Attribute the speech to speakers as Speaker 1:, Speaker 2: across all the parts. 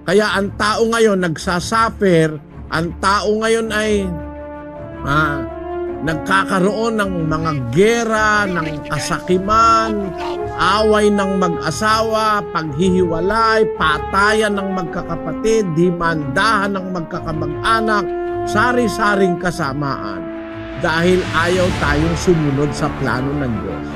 Speaker 1: Kaya ang tao ngayon nagsasuffer, ang tao ngayon ay nagkakaroon ng mga gera, ng kasakiman, away ng mag-asawa, paghihiwalay, patayan ng magkakapatid, dimandahan ng magkakamag-anak, sari-saring kasamaan dahil ayaw tayong sumunod sa plano ng Diyos.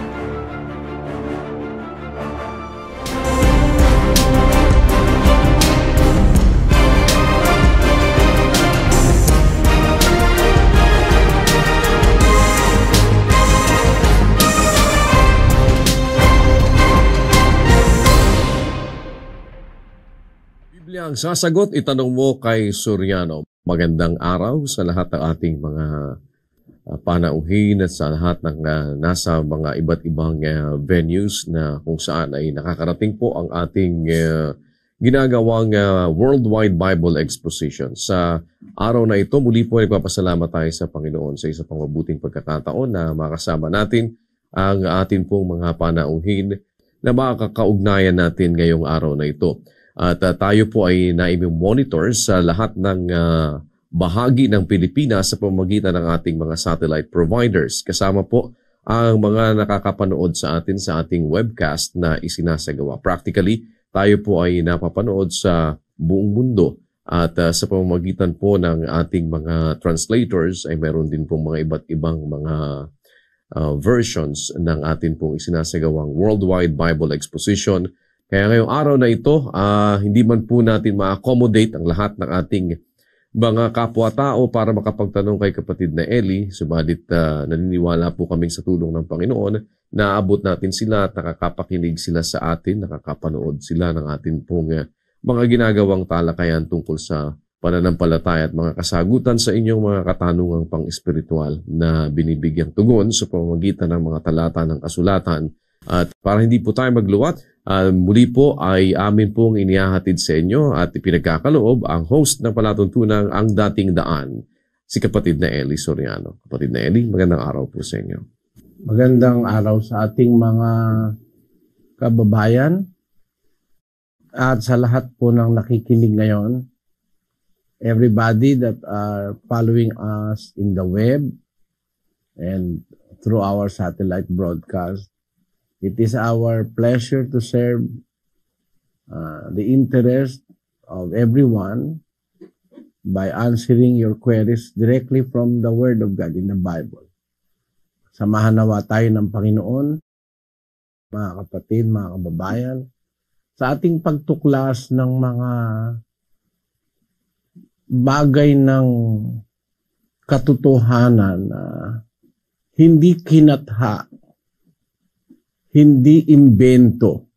Speaker 2: Biblia ang sasagot, itanong mo kay Soriano. Magandang araw sa lahat ng ating mga panauhin at sa lahat ng nasa mga iba't ibang venues na kung saan ay nakakarating po ang ating ginagawang Worldwide Bible Exposition. Sa araw na ito, muli po nagpapasalamat tayo sa Panginoon sa isa pang mabuting pagkakataon na makasama natin ang ating pong mga panauhin na makakaugnayan natin ngayong araw na ito. At tayo po ay naimimonitor sa lahat ng bahagi ng Pilipinas sa pamamagitan ng ating mga satellite providers. Kasama po ang mga nakakapanood sa atin sa ating webcast na isinasagawa. Practically, tayo po ay napapanood sa buong mundo at sa pamamagitan po ng ating mga translators ay meron din po mga iba't ibang mga versions ng ating pong isinasagawang Worldwide Bible Exposition. Kaya ngayong araw na ito, hindi man po natin ma-accommodate ang lahat ng ating mga kapwa-tao para makapagtanong kay kapatid na Eli, subalit naniniwala po kaming sa tulong ng Panginoon na abot natin sila at nakakapakinig sila sa atin, nakakapanood sila ng atin pong mga ginagawang talakayan tungkol sa pananampalataya at mga kasagutan sa inyong mga katanungang pang-espiritual na binibigyang tugon sa pamamagitan ng mga talata ng kasulatan. At para hindi po tayo magluwat, muli po ay amin pong inihahatid sa inyo at ipinagkakaloob ang host ng palatuntunang Ang Dating Daan, si kapatid na Eli Soriano. Kapatid na Eli, magandang araw po sa inyo.
Speaker 1: Magandang araw sa ating mga kababayan at sa lahat po ng nakikinig ngayon. Everybody that are following us in the web and through our satellite broadcast. It is our pleasure to serve the interest of everyone by answering your queries directly from the Word of God in the Bible. Samahan nawa tayo ng Panginoon, mga kapatid, mga kababayan, sa ating pagtuklas ng mga bagay ng katotohanan na hindi kinatha, hindi imbento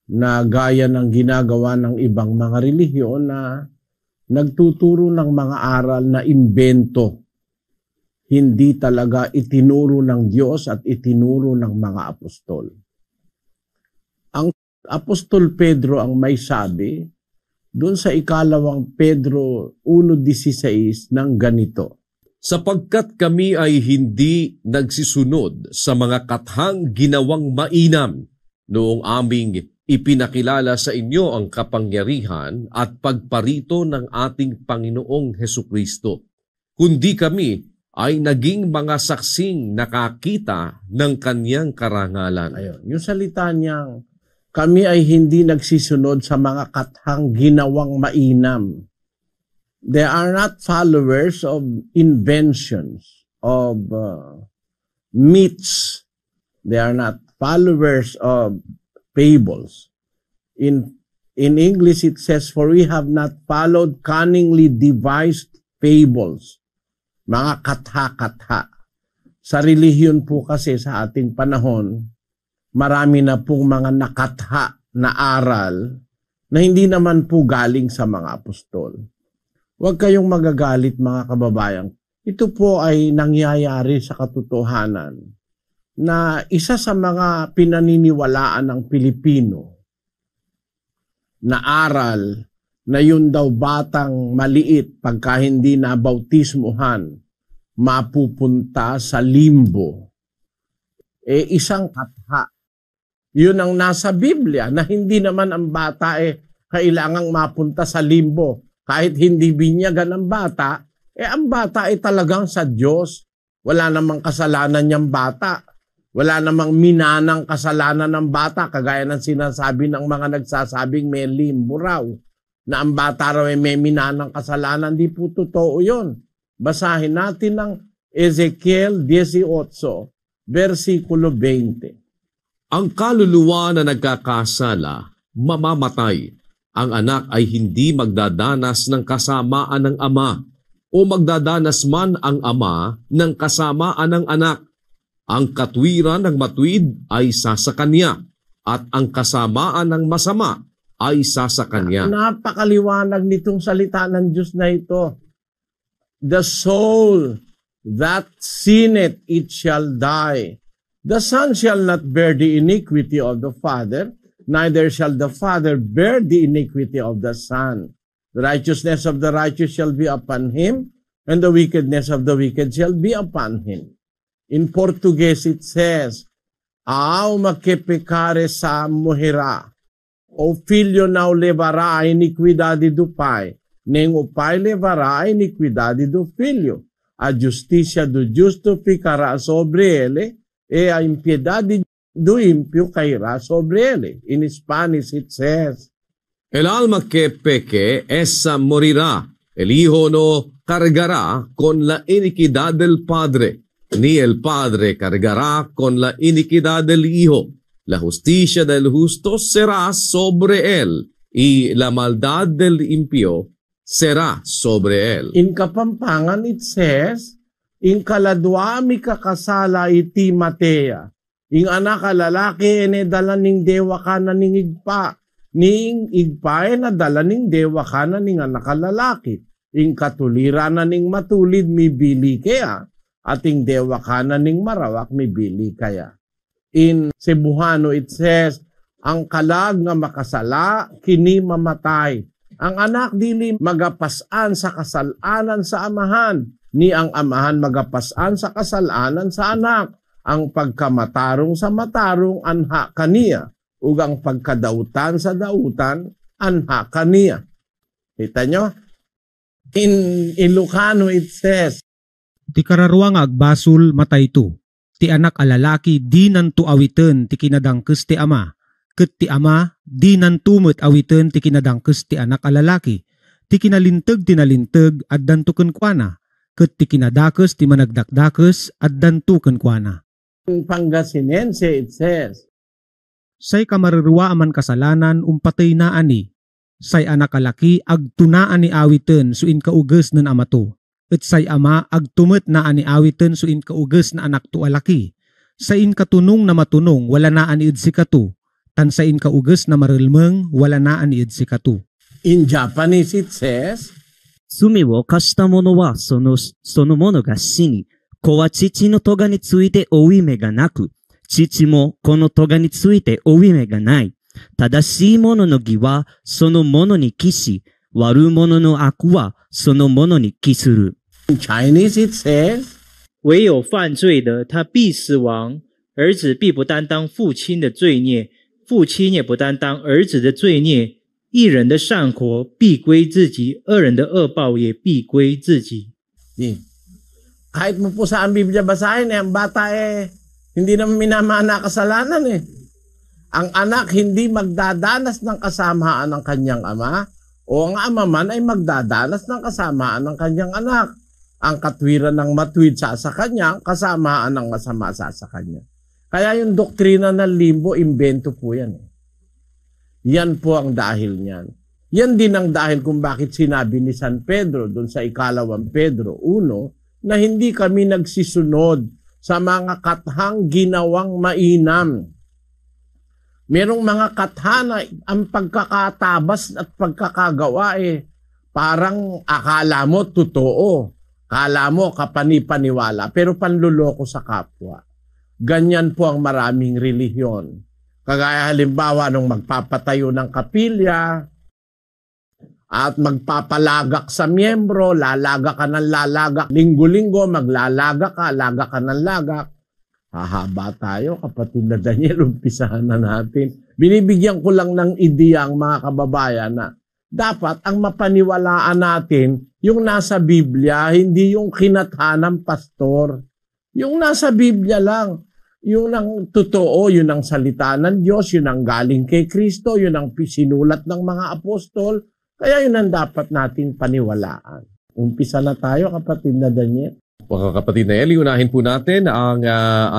Speaker 1: na gaya ng ginagawa ng ibang mga relihiyon na nagtuturo ng mga aral na imbento. Hindi talaga itinuro ng Diyos at itinuro ng mga apostol. Ang Apostol Pedro ang may sabi doon sa ikalawang Pedro 1:16 ng ganito.
Speaker 2: Sapagkat kami ay hindi nagsisunod sa mga kathang ginawang mainam noong aming ipinakilala sa inyo ang kapangyarihan at pagparito ng ating Panginoong Hesukristo, kundi kami ay naging mga saksing nakakita ng kanyang karangalan.
Speaker 1: Ayun, yung salita niyang kami ay hindi nagsisunod sa mga kathang ginawang mainam. They are not followers of inventions, of myths. They are not followers of fables. In English it says, for we have not followed cunningly devised fables. Mga katha-katha. Sa relihiyon po kasi sa ating panahon, marami na pong mga nakatha na aral na hindi naman po galing sa mga apostol. Huwag kayong magagalit mga kababayan. Ito po ay nangyayari sa katotohanan na isa sa mga pinaniniwalaan ng Pilipino na aral na yun daw batang maliit pagka hindi nabautismuhan mapupunta sa limbo. Isang katha. Yun ang nasa Biblia na hindi naman ang bata kailangang mapunta sa limbo. Kahit hindi binyagan ang bata, ang bata ay talagang sa Diyos. Wala namang kasalanan niyang bata. Wala namang minanang kasalanan ng bata, kagaya ng sinasabi ng mga nagsasabing may limbo raw, na ang bata raw ay may minanang kasalanan. Di po totoo yun. Basahin natin ang Ezekiel 18, versikulo 20.
Speaker 2: Ang kaluluwa na nagkakasala, mamamatay. Ang anak ay hindi magdadanas ng kasamaan ng ama, o magdadanas man ang ama ng kasamaan ng anak. Ang katwiran ng matuwid ay sa kanya, at ang kasamaan ng masama ay sa kanya.
Speaker 1: Napakaliwanag nitong salita ng Diyos na ito. The soul that sinneth, it shall die. The son shall not bear the iniquity of the father, neither shall the father bear the iniquity of the son. The righteousness of the righteous shall be upon him, and the wickedness of the wicked shall be upon him. In Portuguese it says, a alma que pecare sa morrerá. O filho não levará a iniquidade do pai, nem o pai levará a iniquidade do filho. A justiça do justo ficará sobre ele, e a impiedade do ímpio cairá sobre ele. In Spanish it says,
Speaker 2: El alma que peque, esa morirá. El hijo no cargará con la iniquidad del padre, ni el padre cargará con la iniquidad del hijo. La justicia del justo será sobre él, y la maldad del impío será sobre él.
Speaker 1: In Kapampangan it says, in kaladwa mi kakasala iti Matea, in anak lalaki ene dalaning dewa ka na ning igpa, ning igpa na dalaning dewa ka na ning anak lalaki, in katulira na ning matulid mi bili kaya, ating dewa ka na ning marawak mi bili kaya. In Cebuano it says, ang kalag nga makasala kini mamatay. Ang anak dili magapasan sa kasalanan sa amahan, ni ang amahan magapasan sa kasalanan sa anak. Ang pagkamatarong sa matarong anha kaniya, ug ang pagkadautan sa dautan anha kaniya. Kita nyo? In Ilocano it says,
Speaker 3: ti kararuang agbasul matay tu. Ti anak alalaki di nantu awiten ti kinadangkes ti ama. Ket ti ama di nantumot awiten ti kinadangkes ti anak alalaki. Ti kinalinteg at dantuken kuana. Ket ti kinadakes ti managdakdakes at dantuken kuana.
Speaker 1: in Pangasinense it says,
Speaker 3: Say kamarurwa aman kasalanan umpatay na ani. Say anak alaki agtunaan ni awiten suin kauges nen amato. Et say ama agtumet na ani awiten suin kauges na anak to alaki. Sain katunong na matunong wala na aniid si katu. Tan sain kauges na marilmeng wala na aniid si katu.
Speaker 1: in Japanese it says,
Speaker 4: 罪を犯した者はその者が死に、子は父の咎について負い目がなく、父も子の咎について負い目がない。正しい者の義はその者に帰し、悪者の悪はその者に帰する。
Speaker 1: in Chinese it says,
Speaker 5: 唯有犯罪的，他必死亡；儿子必不担当父亲的罪孽，父亲也不担当儿子的罪孽。一人的善活必归自己，恶人的恶报也必归自己。
Speaker 1: kahit mo po sa ang Biblia basahin, ang bata hindi naman minamana kasalanan Ang anak hindi magdadanas ng kasamaan ng kanyang ama, o ang ama man ay magdadanas ng kasamaan ng kanyang anak. Ang katwiran ng matuwid sa kanya, kasamaan ng masama sa kanya. Kaya yung doktrina ng limbo, imbento po yan. Yan po ang dahil niyan. Yan din ang dahil kung bakit sinabi ni San Pedro doon sa ikalawang Pedro 1 na hindi kami nagsisunod sa mga kathang ginawang mainam. Merong mga kathana, ang pagkakatabas at pagkakagawa parang akala mo totoo. Akala mo kapanipaniwala, pero panluloko sa kapwa. Ganyan po ang maraming relihiyon. Kagaya halimbawa nung magpapatayo ng kapilya at magpapalagak sa miyembro, lalaga ka ng lalagak, linggo-linggo maglalaga ka, laga ka ng lagak. Hahaba tayo, kapatid na Daniel, umpisahan na natin. Binibigyan ko lang ng ideya ang mga kababayan na dapat ang mapaniwalaan natin yung nasa Biblia, hindi yung kinatha ng pastor. Yung nasa Biblia lang. Yung ang totoo, yun ang salita ng Diyos, yun ang galing kay Kristo, yun ang sinulat ng mga apostol. Kaya yun ang dapat nating paniwalaan. Umpisa na tayo, kapatid na Daniel.
Speaker 2: Mga kapatid na Eli, unahin po natin ang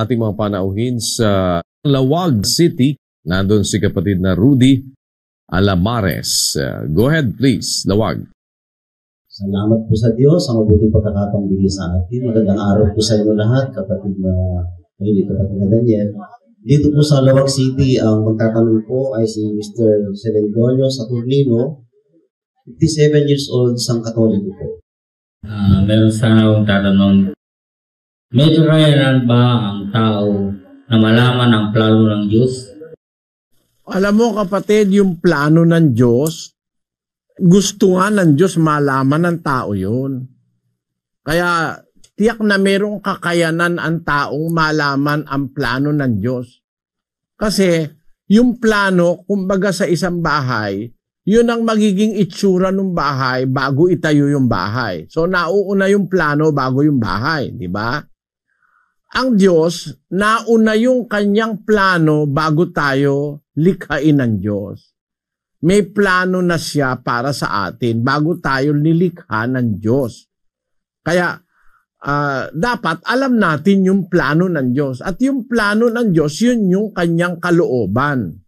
Speaker 2: ating mga panauhin sa Lawag City. Nandun si kapatid na Rudy Alamares. Go ahead please, Lawag.
Speaker 6: Salamat po sa Diyos sa mabuting pagkakataong bigay sa atin. Magandang araw po sa inyo lahat, kapatid na Daniel. Dito po sa Lawag City, ang magtatanong po ay si Mr. Celendonio Saturnino, 57 years old, isang Katoliko po.
Speaker 7: Meron sana akong tatanong, medyo kaya ba ang tao na malaman ang plano ng Diyos?
Speaker 1: Alam mo kapatid, yung plano ng Diyos, gusto nga ng Diyos malaman ng tao yun. Kaya tiyak na merong kakayanan ang taong malaman ang plano ng Diyos. Kasi yung plano, kumbaga sa isang bahay, yun ang magiging itsura ng bahay bago itayo yung bahay. So nauuna yung plano bago yung bahay, di ba? Ang Diyos, nauna yung kanyang plano bago tayo likhain ng Diyos. May plano na siya para sa atin bago tayo nilikha ng Diyos. Kaya dapat alam natin yung plano ng Diyos. At yung plano ng Diyos, yun yung kanyang kalooban.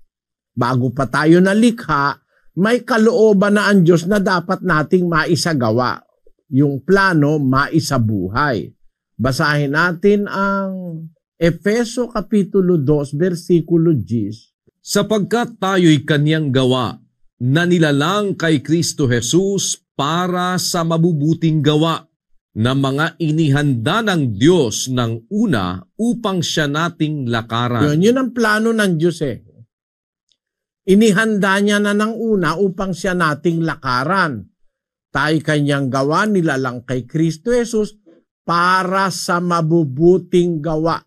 Speaker 1: Bago pa tayo nalikha, may kalooban na ang Diyos na dapat nating maisagawa. Yung plano, maisabuhay. Basahin natin ang Efeso Kapitulo 2, versikulo 10.
Speaker 2: Sapagkat tayo'y kanyang gawa, na nilalang kay Kristo Jesus para sa mabubuting gawa, na mga inihanda ng Diyos ng una upang siya nating lakaran.
Speaker 1: Yun ang plano ng Diyos eh. Inihanda niya na ng una upang siya nating lakaran. Tayo kanyang gawa, nilalang kay Kristo Jesus para sa mabubuting gawa.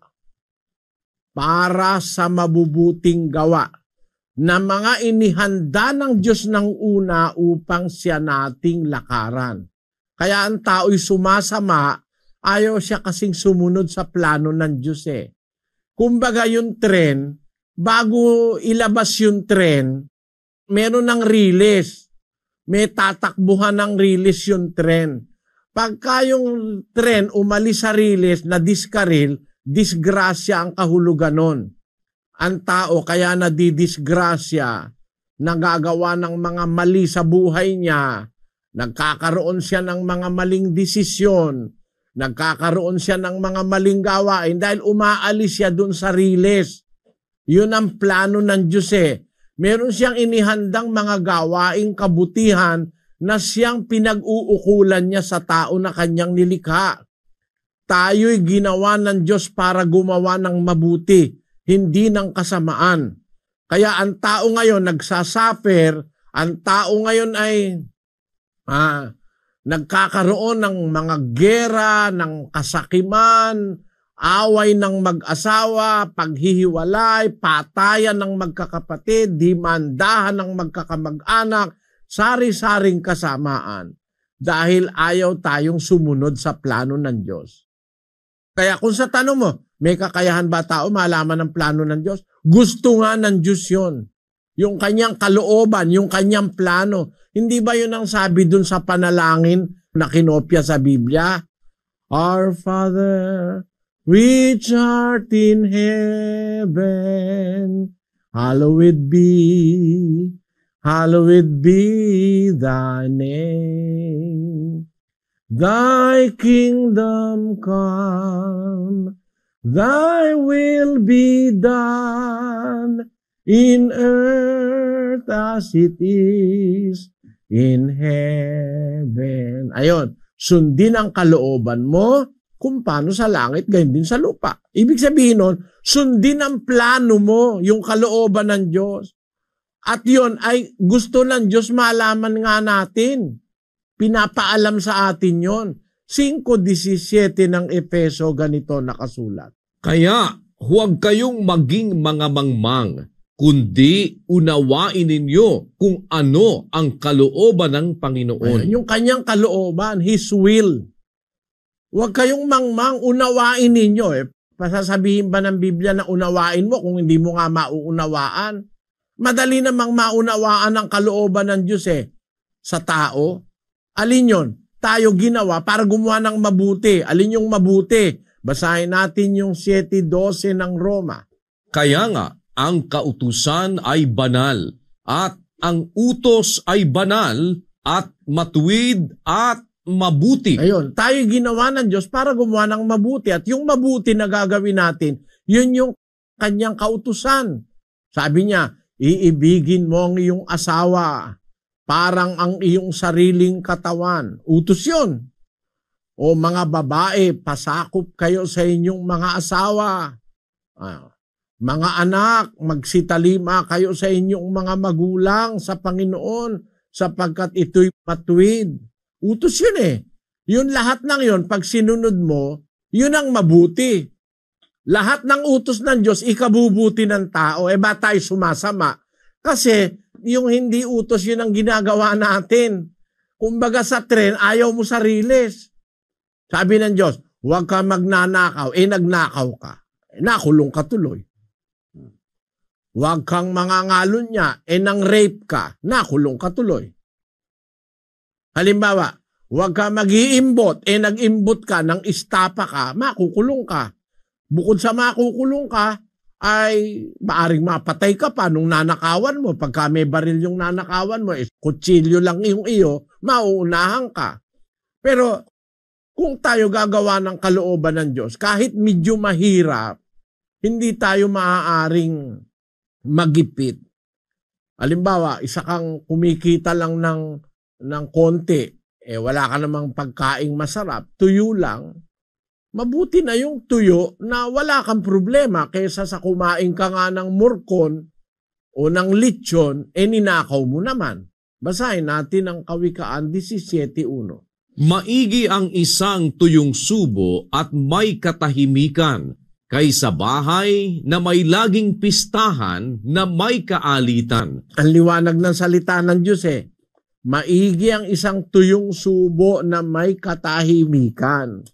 Speaker 1: Para sa mabubuting gawa. Na mga inihanda ng Diyos ng una upang siya nating lakaran. Kaya ang tao'y sumasama, ayaw siya kasing sumunod sa plano ng Diyos eh. Kumbaga yung tren, bago ilabas yung tren, meron ng release. May tatakbuhan ng release yung tren. Pagka yung tren umalis sa release na diskaril, disgrasya ang kahulugan nun. Ang tao kaya nadidisgrasya, nagagawa ng mga mali sa buhay niya, nagkakaroon siya ng mga maling desisyon, nagkakaroon siya ng mga maling gawain dahil umaalis siya dun sa release. Yun ang plano ng Diyos eh. Meron siyang inihandang mga gawaing kabutihan na siyang pinag-uukulan niya sa tao na kanyang nilikha. Tayo'y ginawa ng Diyos para gumawa ng mabuti, hindi ng kasamaan. Kaya ang tao ngayon nagsasuffer, ang tao ngayon ay nagkakaroon ng mga gera, ng kasakiman, away ng mag-asawa, paghihiwalay, patayan ng magkakapatid, dimandahan ng magkakamag-anak, sari-saring kasamaan. Dahil ayaw tayong sumunod sa plano ng Diyos. Kaya kung sa tanong mo, may kakayahan ba tao malaman ang plano ng Diyos? Gusto nga ng Diyos yun. Yung kanyang kalooban, yung kanyang plano. Hindi ba yun ang sabi dun sa panalangin na kinopya sa Biblia? Our Father, which art in heaven, hallowed be thy name. Thy kingdom come, thy will be done in earth as it is in heaven. Ayon, sundin ang kalooban mo kung paano sa langit, gayon din sa lupa. Ibig sabihin nun, sundin ang plano mo, yung kalooban ng Diyos. At yun ay gusto ng Diyos malaman nga natin. Pinapaalam sa atin yon. 5:17 ng Efeso ganito nakasulat.
Speaker 2: Kaya huwag kayong maging mga mangmang, kundi unawain ninyo kung ano ang kalooban ng Panginoon.
Speaker 1: Yung kanyang kalooban, His will. Huwag kayong mangmang, unawain ninyo. Pasasabihin ba ng Biblia na unawain mo kung hindi mo nga mauunawaan? Madali namang maunawaan ang kalooban ng Diyos sa tao. Alin yun? Tayo ginawa para gumawa ng mabuti. Alin yung mabuti? Basahin natin yung 7:12 ng Roma.
Speaker 2: Kaya nga, ang kautusan ay banal at ang utos ay banal at matuwid at mabuti.
Speaker 1: Ayun, tayo ginawa ng Diyos para gumawa ng mabuti. At yung mabuti na gagawin natin, yun yung kanyang kautusan. Sabi niya, iibigin mo ang iyong asawa parang ang iyong sariling katawan. Utos yun. O mga babae, pasakop kayo sa inyong mga asawa. Mga anak, magsitalima kayo sa inyong mga magulang sa Panginoon sapagkat ito'y matuwid. Utos yun Yun lahat ng yun, pag sinunod mo, yun ang mabuti. Lahat ng utos ng Diyos, ikabubuti ng tao. Ba tayo sumasama? Kasi yung hindi utos, yun ang ginagawa natin. Kumbaga sa tren, ayaw mo sa riles. Sabi ng Diyos, huwag ka magnanakaw. Nagnakaw ka. Nakulong ka tuloy. Huwag kang mangangalon niya. Nang rape ka. Nakulong ka tuloy. Halimbawa, huwag ka mag-iimbot. Nag-imbot ka, nang istapa ka, makukulong ka. Bukod sa makukulong ka, ay maaring mapatay ka pa nung nanakawan mo. Pagka may baril yung nanakawan mo, kutsilyo lang yung iyo, mauunahan ka. Pero kung tayo gagawa ng kalooban ng Diyos, kahit medyo mahirap, hindi tayo maaaring magipit. Halimbawa, isa kang kumikita lang ng konti, wala ka namang pagkaing masarap, tuyo lang, mabuti na yung tuyo na wala kang problema kaysa sa kumain ka nga ng murkon o ng lechon, ninakaw mo naman. Basahin natin ang Kawikaan 17:1.
Speaker 2: Maigi ang isang tuyong subo at may katahimikan, kaysa bahay na may laging pistahan na may kaalitan.
Speaker 1: Ang liwanag ng salita ng Diyos maigi ang isang tuyong subo na may katahimikan.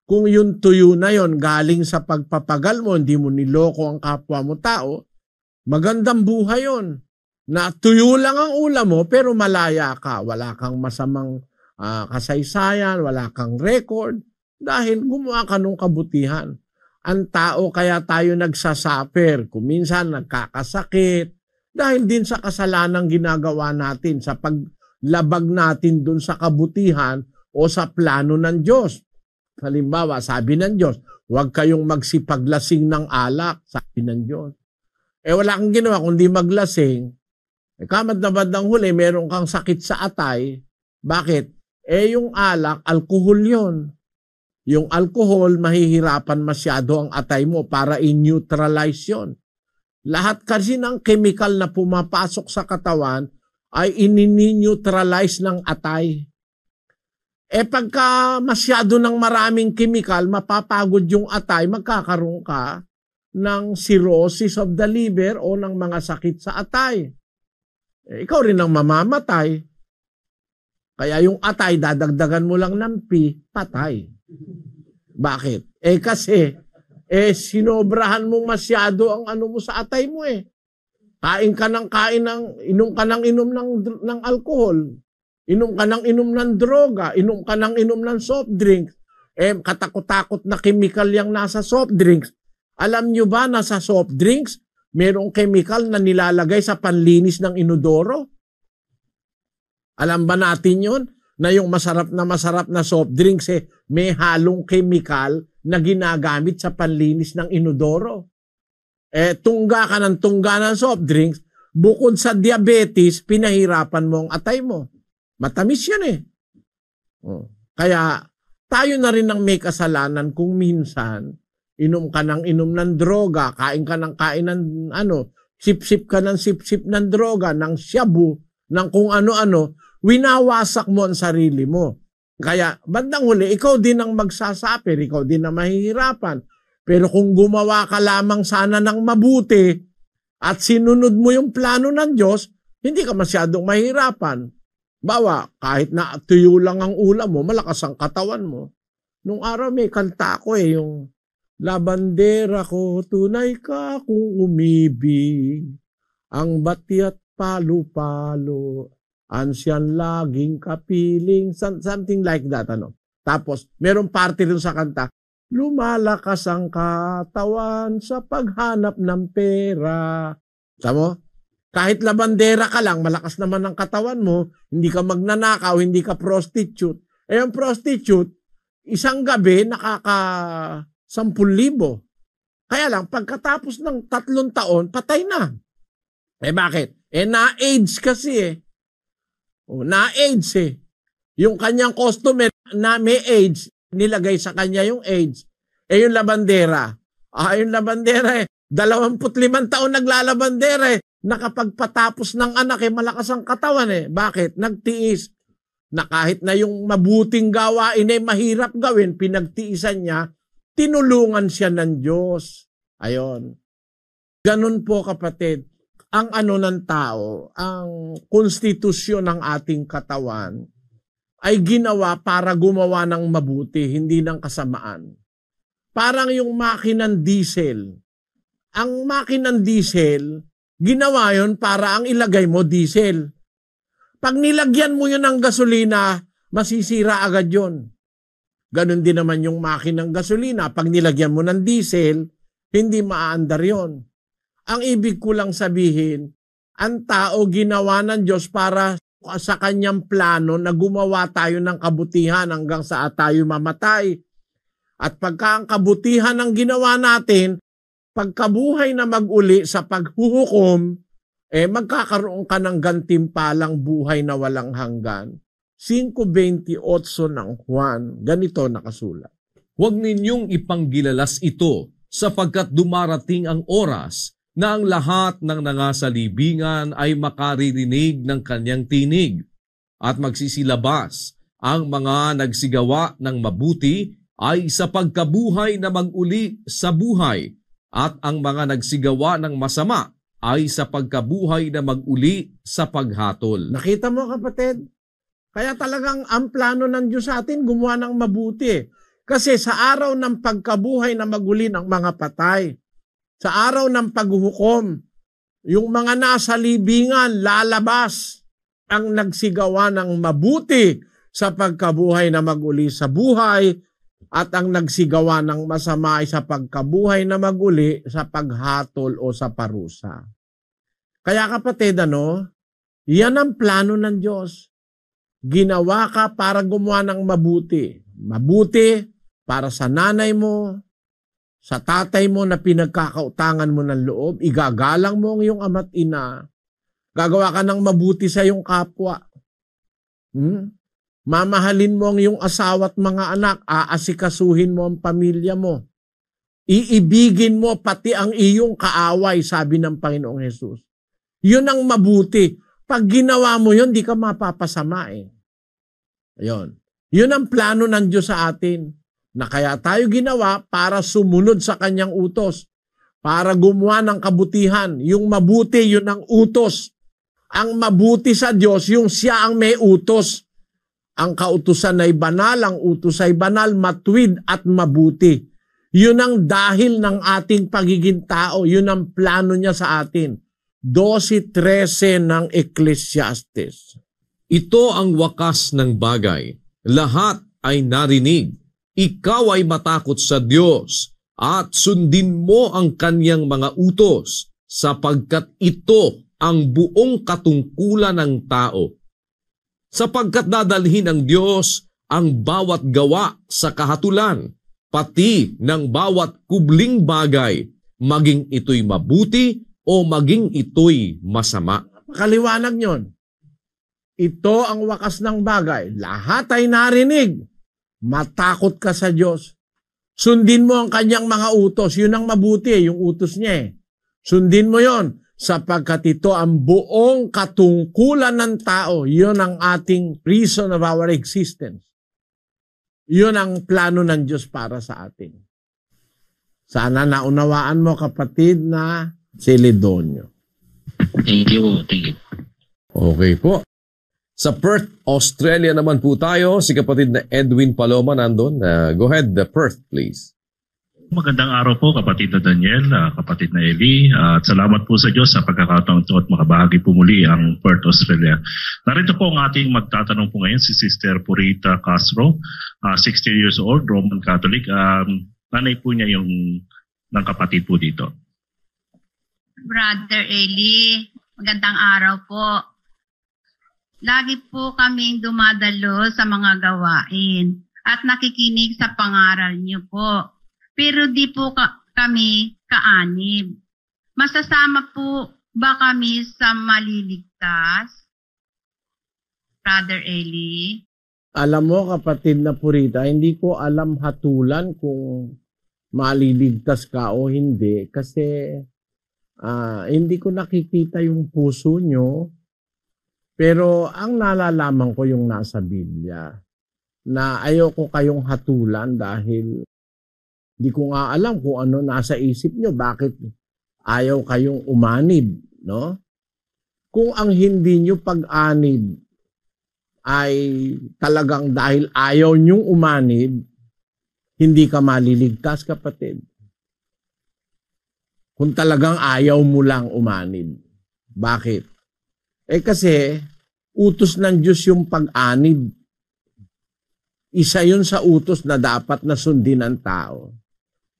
Speaker 1: Kung yung tuyo na yon galing sa pagpapagal mo, hindi mo niloko ang kapwa mo tao, magandang buhay yon. Na tuyo lang ang ulam mo pero malaya ka. Wala kang masamang kasaysayan, wala kang record dahil gumawa ka ng kabutihan. Ang tao kaya tayo nagsasuffer, kung minsan nagkakasakit, dahil din sa kasalanang ginagawa natin, sa paglabag natin dun sa kabutihan o sa plano ng Diyos. Halimbawa, sabi ng Diyos, huwag kayong magsipaglasing ng alak, sabi ng Diyos. Wala kang ginawa kundi maglasing, kamad na bandang huli, meron kang sakit sa atay. Bakit? Yung alak, alkohol yon. Yung alcohol, mahihirapan masyado ang atay mo para i-neutralize yun. Lahat kasi ng chemical na pumapasok sa katawan ay ini-neutralize ng atay. Pagka masyado ng maraming chemical, mapapagod yung atay, magkakaroon ka ng cirrhosis of the liver o ng mga sakit sa atay. Ikaw rin ang mamamatay. Kaya yung atay, dadagdagan mo lang ng patay. Bakit? Kasi sinobrahan mo masyado ang ano mo sa atay mo Kain ka ng inom ka ng inom ng alcohol. Inom ka ng inom ng droga. Inom ka ng inom ng soft drinks. Katakot-takot na chemical yung nasa soft drinks. Alam nyo ba na sa soft drinks, merong chemical na nilalagay sa panlinis ng inodoro? Alam ba natin yun? Na yung masarap na soft drinks may halong chemical na ginagamit sa panlinis ng inodoro. Tungga ka ng soft drinks, bukod sa diabetes, pinahirapan mo ang atay mo. Matamis yan Kaya tayo na rin ang may kasalanan kung minsan inom ka ng inom ng droga, kain ka ng kain ng sip-sip ka ng sip-sip ng droga, ng shabu, ng kung ano-ano, winawasak mo ang sarili mo. Kaya bandang huli, ikaw din ang magsasuffer, ikaw din ang mahihirapan. Pero kung gumawa ka lamang sana ng mabuti, at sinunod mo yung plano ng Diyos, hindi ka masyadong mahirapan. Bawa, kahit na tuyo lang ang ulam mo, malakas ang katawan mo. Nung araw may kanta ko yung labandera ko, tunay ka kung umibig, ang bati at palo-palo, ansyan laging kapiling, something like that. Tapos, merong parte dun sa kanta, lumalakas ang katawan sa paghanap ng pera. Sabi mo? Kahit labandera ka lang, malakas naman ang katawan mo, hindi ka magnanakaw, hindi ka prostitute. Yung prostitute, isang gabi nakaka 10,000. Kaya lang, pagkatapos ng 3 taon, patay na. Bakit? Na-AIDS kasi na-AIDS Yung kanyang customer na may AIDS, nilagay sa kanya yung AIDS. Yung labandera. Yung labandera 25 taon naglalabandera nakapagpatapos ng anak malakas ang katawan Bakit? Nagtiis. Na kahit na yung mabuting gawain mahirap gawin, pinagtiisan niya, tinulungan siya ng Diyos. Ayon. Ganun po kapatid, ang ng tao, ang konstitusyon ng ating katawan ay ginawa para gumawa ng mabuti, hindi ng kasamaan. Parang yung makinang diesel. Ang makinang diesel, ginawa yon para ang ilagay mo diesel. Pag nilagyan mo yun ng gasolina, masisira agad yun. Ganon din naman yung makinang gasolina. Pag nilagyan mo ng diesel, hindi maaandar yon. Ang ibig ko lang sabihin, ang tao ginawa ng Diyos para sa kanyang plano na gumawa tayo ng kabutihan hanggang sa tayo mamatay. At pagka ang kabutihan ang ginawa natin, pagkabuhay na mag-uli sa paghuhukom, magkakaroon ka ng gantimpalang buhay na walang hanggan. 5:28 ng Juan, ganito nakasulat.
Speaker 2: Huwag ninyong ipanggilalas ito sapagkat dumarating ang oras na ang lahat ng nangasalibingan ay makaririnig ng kanyang tinig at magsisilabas. Ang mga nagsigawa ng mabuti ay sa pagkabuhay na mag-uli sa buhay at ang mga nagsigawa ng masama ay sa pagkabuhay na mag-uli sa paghatol.
Speaker 1: Nakita mo kapatid? Kaya talagang ang plano ng Diyos sa atin gumawa ng mabuti. Kasi sa araw ng pagkabuhay na mag-uli ng mga patay, sa araw ng paghuhukom, yung mga nasa libingan lalabas ang nagsigawa ng mabuti sa pagkabuhay na mag-uli sa buhay at ang nagsigawa ng masama ay sa pagkabuhay na mag-uli sa paghatol o sa parusa. Kaya kapatid, yan ang plano ng Diyos. Ginawa ka para gumawa ng mabuti. Mabuti para sa nanay mo, sa tatay mo na pinagkakautangan mo ng loob, igagalang mo ang iyong ama't ina. Gagawa ka ng mabuti sa iyong kapwa. Mamahalin mo ang iyong asawa at mga anak, aasikasuhin mo ang pamilya mo. Iibigin mo pati ang iyong kaaway, sabi ng Panginoong Hesus. Yun ang mabuti. Pag ginawa mo yun, di ka mapapasama Ayun. Yun ang plano ng Diyos sa atin. Na kaya tayo ginawa para sumunod sa kanyang utos. Para gumawa ng kabutihan. Yung mabuti, yun ang utos. Ang mabuti sa Diyos, yung siya ang may utos. Ang kautusan ay banal, ang utos ay banal, matuwid at mabuti. Yun ang dahil ng ating pagiging tao. Yun ang plano niya sa atin. 12:13 ng Ecclesiastes.
Speaker 2: Ito ang wakas ng bagay. Lahat ay narinig. Ikaw ay matakot sa Diyos at sundin mo ang kanyang mga utos sapagkat ito ang buong katungkulan ng tao. Sapagkat dadalhin ng Diyos ang bawat gawa sa kahatulan, pati ng bawat kubling bagay, maging ito'y mabuti o maging ito'y masama.
Speaker 1: Makaliwanag nyon. Ito ang wakas ng bagay. Lahat ay narinig. Matakot ka sa Diyos. Sundin mo ang kanyang mga utos. Yun ang mabuti, yung utos niya Sundin mo yon sapagkat ito ang buong katungkulan ng tao. Yun ang ating reason of our existence. Yun ang plano ng Diyos para sa atin. Sana naunawaan mo kapatid na Celedonio.
Speaker 7: Thank you. Thank you.
Speaker 2: Okay po. Sa Perth, Australia naman po tayo. Si kapatid na Edwin Paloma nandun. Go ahead, Perth, please.
Speaker 8: Magandang araw po kapatid na Daniel, kapatid na Eli, at salamat po sa Diyos sa pagkakataon ito at makabahagi po muli ang Perth, Australia. Narito po ang ating magtatanong po ngayon si Sister Purita Castro, 60 years old, Roman Catholic. Nanay po niya yung ng kapatid po dito.
Speaker 9: Brother Eli, magandang araw po. Lagi po kaming dumadalo sa mga gawain at nakikinig sa pangaral niyo po. Pero di po kami kaanib. Masasama po ba kami sa maliligtas? Brother Eli?
Speaker 1: Alam mo kapatid na Purita, hindi ko alam hatulan kung maliligtas ka o hindi kasi hindi ko nakikita yung puso nyo. Pero ang nalalaman ko yung nasa Biblia na ayoko kayong hatulan dahil di ko nga alam kung ano nasa isip nyo, bakit ayaw kayong umanib, no? Kung ang hindi nyo pag-anib ay talagang dahil ayaw nyong umanib, hindi ka maliligtas, kapatid. Kung talagang ayaw mo lang umanib. Bakit? Kasi utos ng Diyos yung pag-anib. Isa yun sa utos na dapat na sundin ng tao.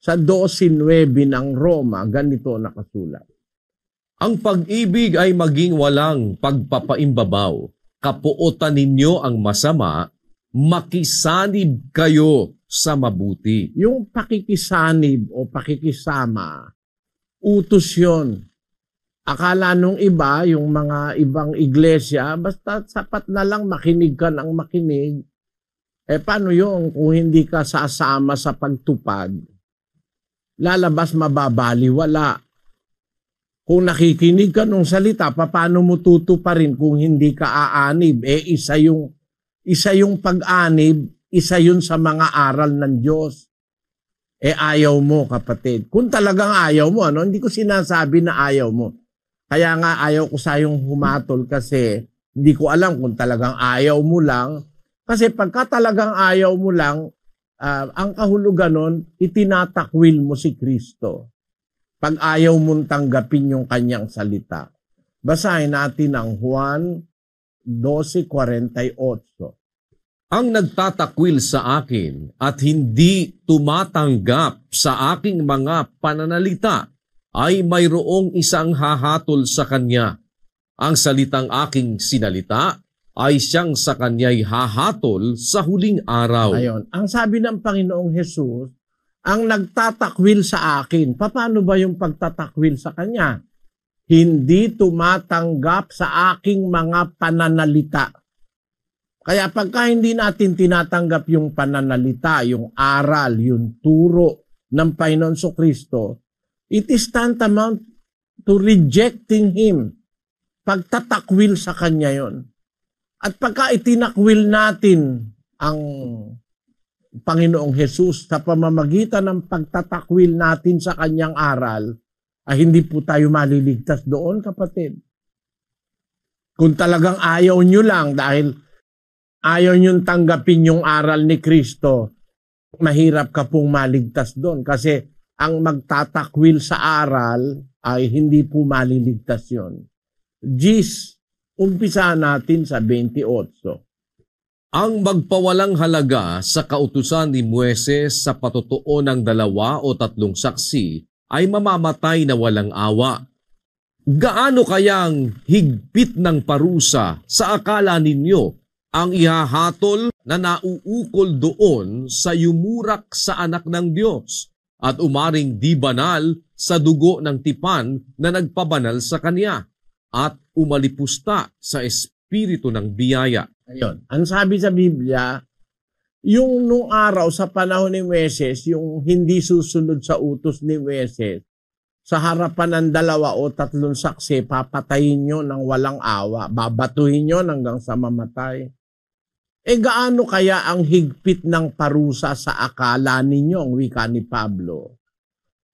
Speaker 1: Sa 12:9 ng Roma, ganito nakasulat.
Speaker 2: Ang pag-ibig ay maging walang pagpapaimbabaw. Kapuotan ninyo ang masama, makisanib kayo sa mabuti.
Speaker 1: Yung pakikisanib o pakikisama, utos yun. Akala nung iba, yung mga ibang iglesia, basta sapat na lang makinig ka ng makinig. Paano yun kung hindi ka sasama sa pagtupad? Lalabas mababaliwala. Kung nakikinig ka nung salita, paano mo tutuparin kung hindi ka aanib? Isa yung pag-anib, isa yun sa mga aral ng Diyos. Ayaw mo, kapatid. Kung talagang ayaw mo, hindi ko sinasabi na ayaw mo. Kaya nga ayaw ko sayong humatol kasi hindi ko alam kung talagang ayaw mo lang. Kasi pagka talagang ayaw mo lang, ang kahulugan nun, itinatakwil mo si Kristo. Pag ayaw mong tanggapin yung kanyang salita. Basahin natin ang Juan 12:48.
Speaker 2: Ang nagtatakwil sa akin at hindi tumatanggap sa aking mga pananalita ay mayroong isang hahatol sa kanya. Ang salitang aking sinalita ay siyang sa kanya'y hahatol sa huling araw.
Speaker 1: Ayon. Ang sabi ng Panginoong Hesus, ang nagtatakwil sa akin. Paano ba yung pagtatakwil sa kanya? Hindi tumatanggap sa aking mga pananalita. Kaya pagka hindi natin tinatanggap yung pananalita, yung aral, yung turo ng Panginoon Kristo, it is tantamount to rejecting Him. Pagtatakwil sa kanya yon. At pagka itinakwil natin ang Panginoong Hesus sa pamamagitan ng pagtatakwil natin sa kanyang aral, ay hindi po tayo maliligtas doon, kapatid. Kung talagang ayaw nyo lang dahil ayaw nyo tanggapin yung aral ni Kristo, mahirap ka pong maligtas doon kasi ang magtatakwil sa aral ay hindi po maliligtas yon. Umpisa natin sa 28.
Speaker 2: Ang magpawalang halaga sa kautusan ni Moises sa patutuo ng 2 o 3 saksi ay mamamatay na walang awa. Gaano kayang higpit ng parusa sa akala ninyo ang ihahatol na nauukol doon sa yumurak sa anak ng Diyos at umaring di banal sa dugo ng tipan na nagpabanal sa kanya at umalipusta sa espiritu ng biyaya.
Speaker 1: Ayun. Ang sabi sa Biblia, yung nung araw sa panahon ni Moises, yung hindi susunod sa utos ni Moises, sa harapan ng 2 o 3 saksi, papatayin nyo ng walang awa, babatuhin nyo hanggang sa mamatay. Gaano kaya ang higpit ng parusa sa akala ninyo, ang wika ni Pablo?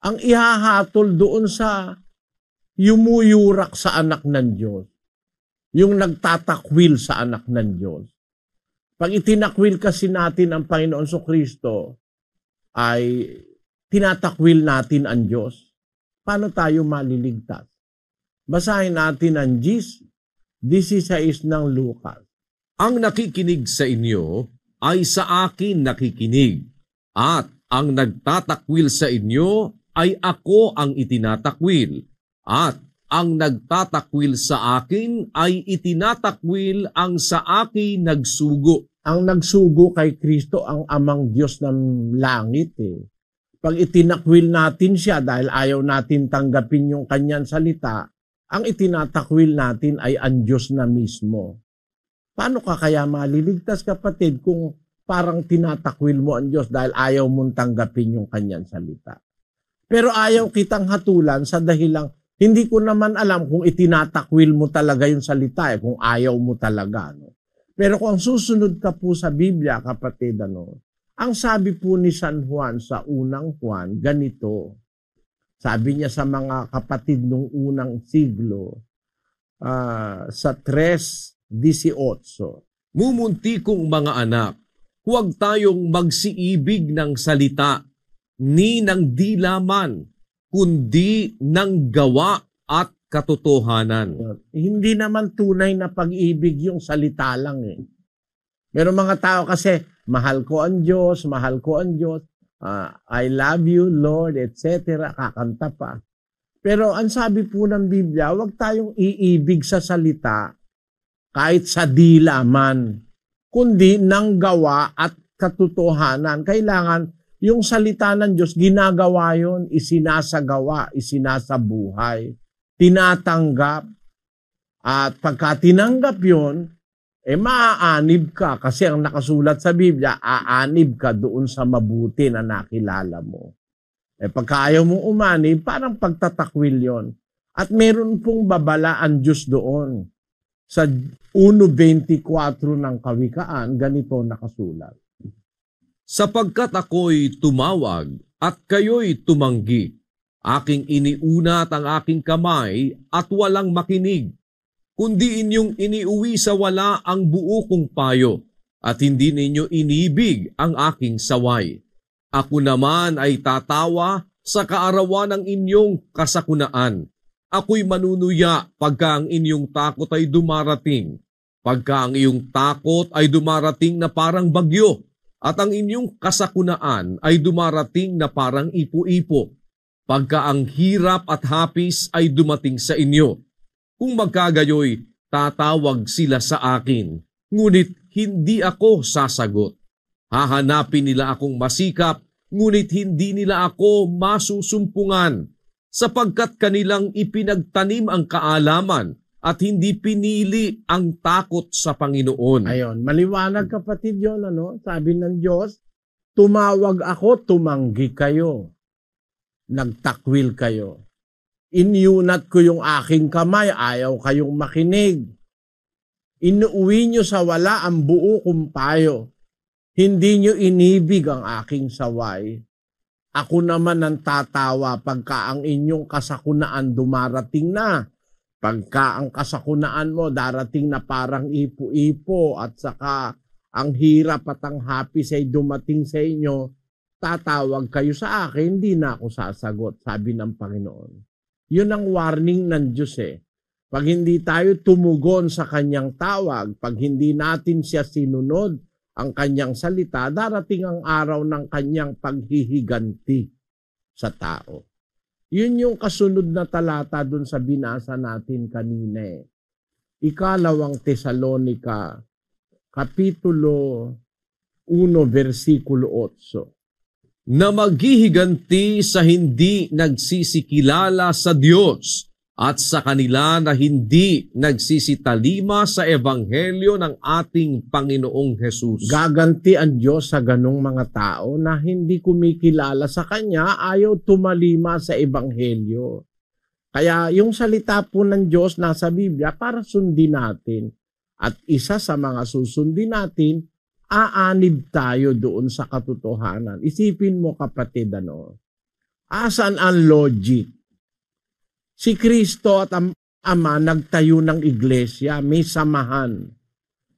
Speaker 1: Ang ihahatol doon sa yumuyurak sa anak ng Diyos. Yung nagtatakwil sa anak ng Diyos. Pag itinakwil kasi natin ang Panginoon Kristo, ay tinatakwil natin ang Diyos. Paano tayo maliligtas? Basahin natin ang 16 ng Lucas.
Speaker 2: Ang nakikinig sa inyo ay sa akin nakikinig, at ang nagtatakwil sa inyo ay ako ang itinatakwil, at ang nagtatakwil sa akin ay itinatakwil ang sa akin nagsugo.
Speaker 1: Ang nagsugo kay Kristo ang amang Diyos ng langit eh. Pag itinakwil natin siya dahil ayaw natin tanggapin yung kanyang salita, ang itinatakwil natin ay ang Diyos na mismo. Paano ka kaya maliligtas, kapatid, kung parang tinatakwil mo ang Diyos dahil ayaw mong tanggapin yung kanyang salita? Pero ayaw kitang hatulan sa dahilang hindi ko naman alam kung itinatakwil mo talaga yung salita kung ayaw mo talaga. No? Pero kung susunod ka po sa Biblia, kapatid, ang sabi po ni San Juan sa unang Juan, ganito. Sabi niya sa mga kapatid nung unang siglo, sa 3:18.
Speaker 2: Mumunti kong mga anak, huwag tayong magsiibig ng salita, ni ng dilaman, kundi ng gawa at katotohanan.
Speaker 1: Hindi naman tunay na pag-ibig yung salita lang eh. Meron mga tao kasi, mahal ko ang Diyos, I love you, Lord, etc. Kakanta pa. Pero ang sabi po ng Biblia, huwag tayong iibig sa salita kahit sa dila man, kundi ng gawa at katotohanan. Kailangan yung salita ng Diyos, ginagawa yun, isinasagawa, isinasabuhay, tinatanggap. At pagka tinanggap yun, maaanib ka kasi ang nakasulat sa Biblia, aanib ka doon sa mabuti na nakilala mo. Pagka ayaw mong umanib, parang pagtatakwil yon. At meron pong babala ang Diyos doon. Sa 1:24 ng Kawikaan, ganito nakasulat.
Speaker 2: Sapagkat ako'y tumawag at kayo'y tumanggi, aking iniunat ang aking kamay at walang makinig, kundi inyong iniuwi sa wala ang buo kong payo, at hindi ninyo inibig ang aking saway. Ako naman ay tatawa sa kaarawan ng inyong kasakunaan. Ako'y manunuya pagka ang inyong takot ay dumarating. Pagka ang iyong takot ay dumarating na parang bagyo, at ang inyong kasakunaan ay dumarating na parang ipo-ipo. Pagka ang hirap at hapis ay dumating sa inyo. Kung magkagayoy, tatawag sila sa akin, ngunit hindi ako sasagot. Hahanapin nila akong masikap, ngunit hindi nila ako masusumpungan, sapagkat kanilang ipinagtanim ang kaalaman at hindi pinili ang takot sa Panginoon.
Speaker 1: Ayon, maliwanag kapatid yun, Sabi ng Diyos, tumawag ako, tumanggi kayo. Nagtakwil kayo. Inyunat ko yung aking kamay, ayaw kayong makinig. Inuwi nyo sa wala ang buo kong payo. Hindi nyo inibig ang aking saway. Ako naman ang tatawa pagka ang inyong kasakunaan dumarating na. Pagka ang kasakunaan mo darating na parang ipo-ipo at saka ang hirap at ang hapis ay dumating sa inyo, tatawag kayo sa akin, hindi na ako sasagot, sabi ng Panginoon. Yun ang warning ng Diyos eh. Pag hindi tayo tumugon sa kanyang tawag, pag hindi natin siya sinunod ang kanyang salita, darating ang araw ng kanyang paghihiganti sa tao. Yun yung kasunod na talata dun sa binasa natin kanina eh. 2 Tesalonica, Kapitulo 1, versikulo 8.
Speaker 2: Na maghihiganti sa hindi nagsisikilala sa Diyos at sa kanila na hindi nagsisitalima sa ebanghelyo ng ating Panginoong Hesus.
Speaker 1: Gaganti ang Diyos sa ganong mga tao na hindi kumikilala sa Kanya, ayaw tumalima sa ebanghelyo. Kaya yung salita po ng Diyos nasa Biblia para sundin natin. At isa sa mga susundin natin, aanib tayo doon sa katotohanan. Isipin mo kapatid, asan ang logic? Si Kristo at ang Ama nagtayo ng iglesia, may samahan.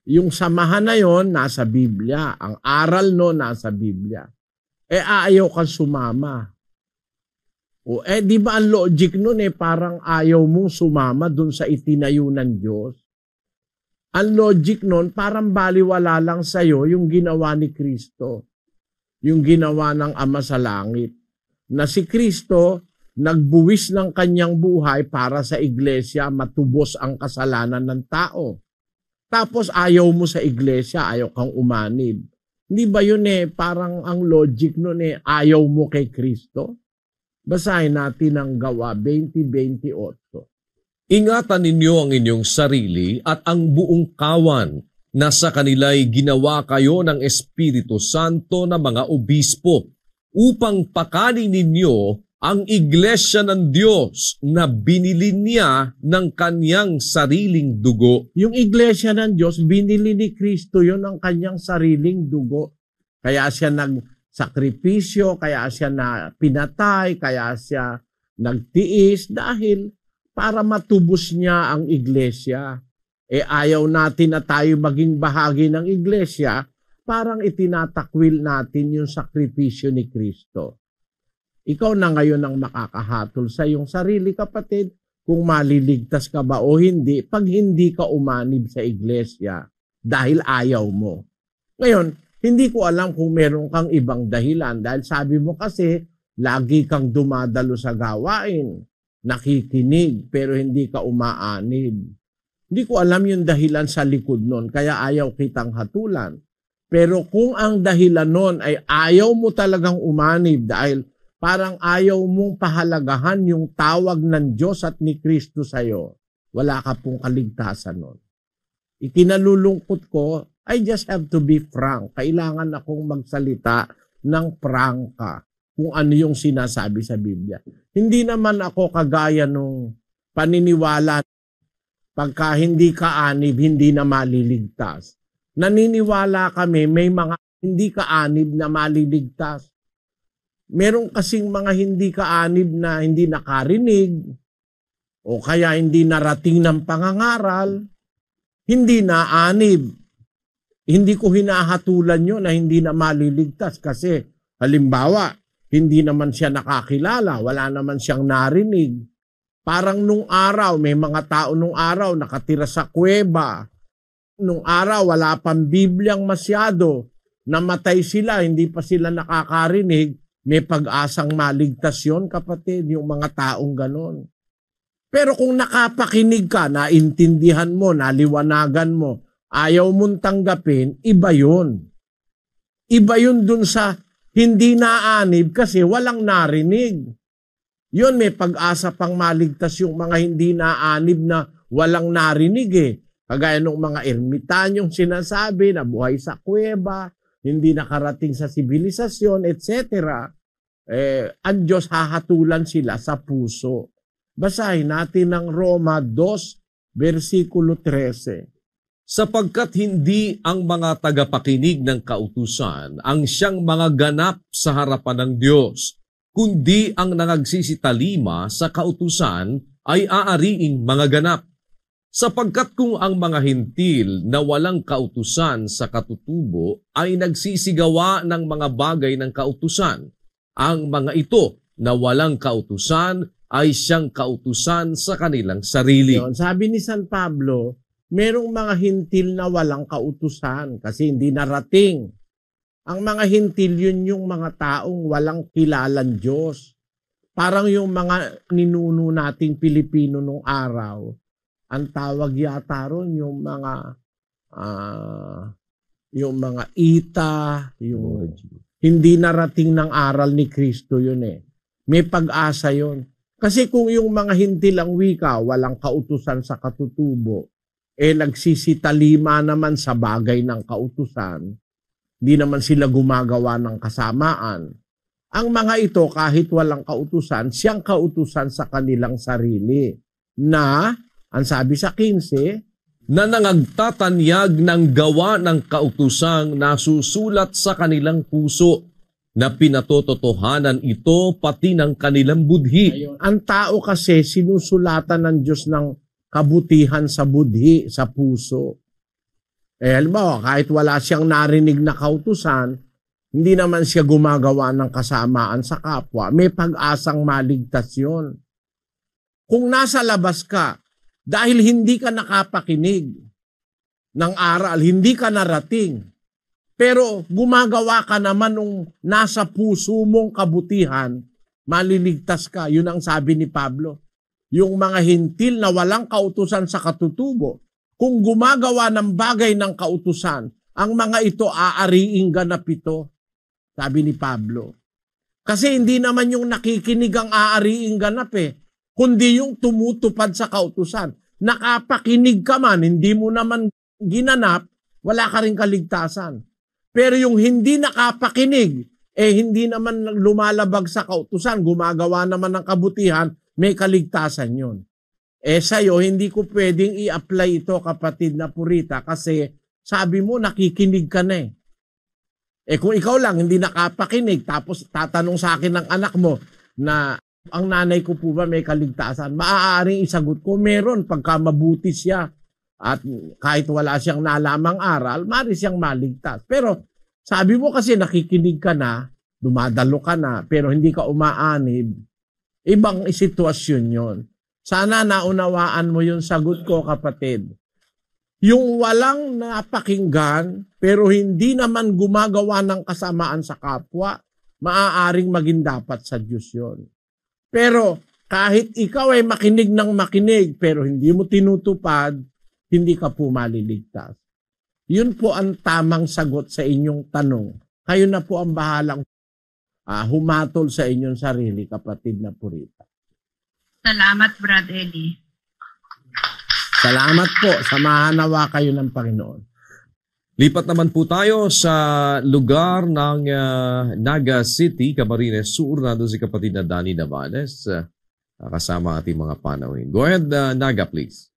Speaker 1: Yung samahan na yon nasa Biblia. Ang aral no nasa Biblia. Ayaw kang sumama. Di ba ang logic nun parang ayaw mong sumama dun sa itinayo ng Diyos? Ang logic nun parang baliwala lang sa'yo yung ginawa ni Kristo. Yung ginawa ng Ama sa langit. Na si Kristo nagbuwis ng kanyang buhay para sa iglesia matubos ang kasalanan ng tao. Tapos ayaw mo sa iglesia, ayaw kang umanib. Hindi ba yun parang ang logic nun ayaw mo kay Kristo? Basahin natin ang Gawa 20:28.
Speaker 2: Ingatan ninyo ang inyong sarili at ang buong kawan na sa kanila'y ginawa kayo ng Espiritu Santo na mga obispo upang pakanin ninyo ang iglesia ng Diyos na binili niya ng kanyang sariling dugo.
Speaker 1: Yung iglesia ng Diyos, binili ni Kristo yun ng kanyang sariling dugo. Kaya siya nagsakripisyo, kaya siya na pinatay, kaya siya nagtiis dahil para matubos niya ang iglesia. Ayaw natin na tayo maging bahagi ng iglesia, parang itinatakwil natin yung sakripisyo ni Kristo. Ikaw na ngayon ang makakahatol sa iyong sarili, kapatid, kung maliligtas ka ba o hindi, pag hindi ka umanib sa iglesia dahil ayaw mo. Ngayon, hindi ko alam kung meron kang ibang dahilan dahil sabi mo kasi lagi kang dumadalo sa gawain, nakikinig, pero hindi ka umaanib. Hindi ko alam yung dahilan sa likod nun, kaya ayaw kitang hatulan. Pero kung ang dahilan nun ay ayaw mo talagang umanib dahil parang ayaw mong pahalagahan yung tawag ng Diyos at ni Kristo sa'yo, wala ka pong kaligtasan nun. Ikinalulungkot ko, I just have to be frank. Kailangan akong magsalita ng prangka kung ano yung sinasabi sa Biblia. Hindi naman ako kagaya nung paniniwala pagka hindi ka anib, hindi na maliligtas. Naniniwala kami may mga hindi ka anib na maliligtas. Meron kasing mga hindi kaanib na hindi nakarinig o kaya hindi narating ng pangangaral, hindi naanib. Hindi ko hinahatulan yun na hindi na maliligtas kasi halimbawa, hindi naman siya nakakilala, wala naman siyang narinig. Parang nung araw, may mga tao nung araw nakatira sa kuweba. Nung araw, wala pang Bibliang masyado. Namatay sila, hindi pa sila nakakarinig. May pag-asang maligtas yun, kapatid, yung mga taong ganon. Pero kung nakapakinig ka, naintindihan mo, naliwanagan mo, ayaw mong tanggapin, iba yun. Iba yun dun sa hindi naanib kasi walang narinig. Yun, may pag-asa pang maligtas yung mga hindi naanib na walang narinig Kagaya ng mga ermitanyong sinasabi na buhay sa kuweba, hindi nakarating sa sibilisasyon, etc. Ang Diyos hahatulan sila sa puso. Basahin natin ang Roma 2, versikulo 13.
Speaker 2: Sapagkat hindi ang mga tagapakinig ng kautusan ang siyang mga ganap sa harapan ng Diyos, kundi ang nangagsisitalima sa kautusan ay aariing mga ganap. Sapagkat kung ang mga hintil na walang kautusan sa katutubo ay nagsisigawa ng mga bagay ng kautusan, ang mga ito na walang kautusan ay siyang kautusan sa kanilang sarili.
Speaker 1: Sabi ni San Pablo, merong mga hintil na walang kautusan kasi hindi narating. Ang mga hintil yun yung mga taong walang kilalang Diyos. Parang yung mga ninuno nating Pilipino nung araw. Ang tawag yata ron yung mga ita, yung hindi narating ng aral ni Kristo yun May pag-asa yun. Kasi kung yung mga hintil ang wika, walang kautusan sa katutubo, nagsisitalima naman sa bagay ng kautusan, di naman sila gumagawa ng kasamaan. Ang mga ito, kahit walang kautusan, siyang kautusan sa kanilang sarili na, ang sabi sa 15,
Speaker 2: na nangagtatanyag ng gawa ng kautusang nasusulat sa kanilang puso, na pinatototohanan ito pati ng kanilang budhi.
Speaker 1: Ang tao kasi sinusulatan ng Diyos ng kabutihan sa budhi, sa puso. Halimbawa, kahit wala siyang narinig na kautusan, hindi naman siya gumagawa ng kasamaan sa kapwa, may pag-asang maligtas yun. Kung nasa labas ka, dahil hindi ka nakapakinig ng aral, hindi ka narating, pero gumagawa ka naman nung nasa puso mong kabutihan, maliligtas ka. Yun ang sabi ni Pablo. Yung mga hintil na walang kautusan sa katutubo, kung gumagawa ng bagay ng kautusan, ang mga ito aariing ganap ito. Sabi ni Pablo. Kasi hindi naman yung nakikinig ang aariing ganap kundi yung tumutupad sa kautusan. Nakapakinig ka man, hindi mo naman ginanap, wala ka rin kaligtasan. Pero yung hindi nakapakinig, hindi naman lumalabag sa kautusan, gumagawa naman ng kabutihan, may kaligtasan yun. Sa'yo, hindi ko pwedeng i-apply ito, kapatid na purita, kasi sabi mo, nakikinig ka na kung ikaw lang, hindi nakapakinig, tapos tatanong sa akin ng anak mo na ang nanay ko po ba may kaligtasan, maaaring isagot ko, meron pagka mabuti siya. At kahit wala siyang nalamang aral, maaari siyang maligtas. Pero sabi mo kasi nakikinig ka na, dumadalo ka na, pero hindi ka umaanib. Ibang sitwasyon yon. Sana naunawaan mo yung sagot ko, kapatid. Yung walang napakinggan, pero hindi naman gumagawa ng kasamaan sa kapwa, maaaring maging dapat sa Diyos yun. Pero kahit ikaw ay makinig ng makinig, pero hindi mo tinutupad, hindi ka po maliligtas. Yun po ang tamang sagot sa inyong tanong. Kayo na po ang bahalang humatol sa inyong sarili, kapatid na purita.
Speaker 9: Salamat, Brad Eli.
Speaker 1: Salamat po. Samahan nawa kayo ng Panginoon.
Speaker 2: Lipat naman po tayo sa lugar ng Naga City, Camarines Sur. Nandun si kapatid na Danny Navales, kasama ating mga panawin. Go ahead, Naga, please.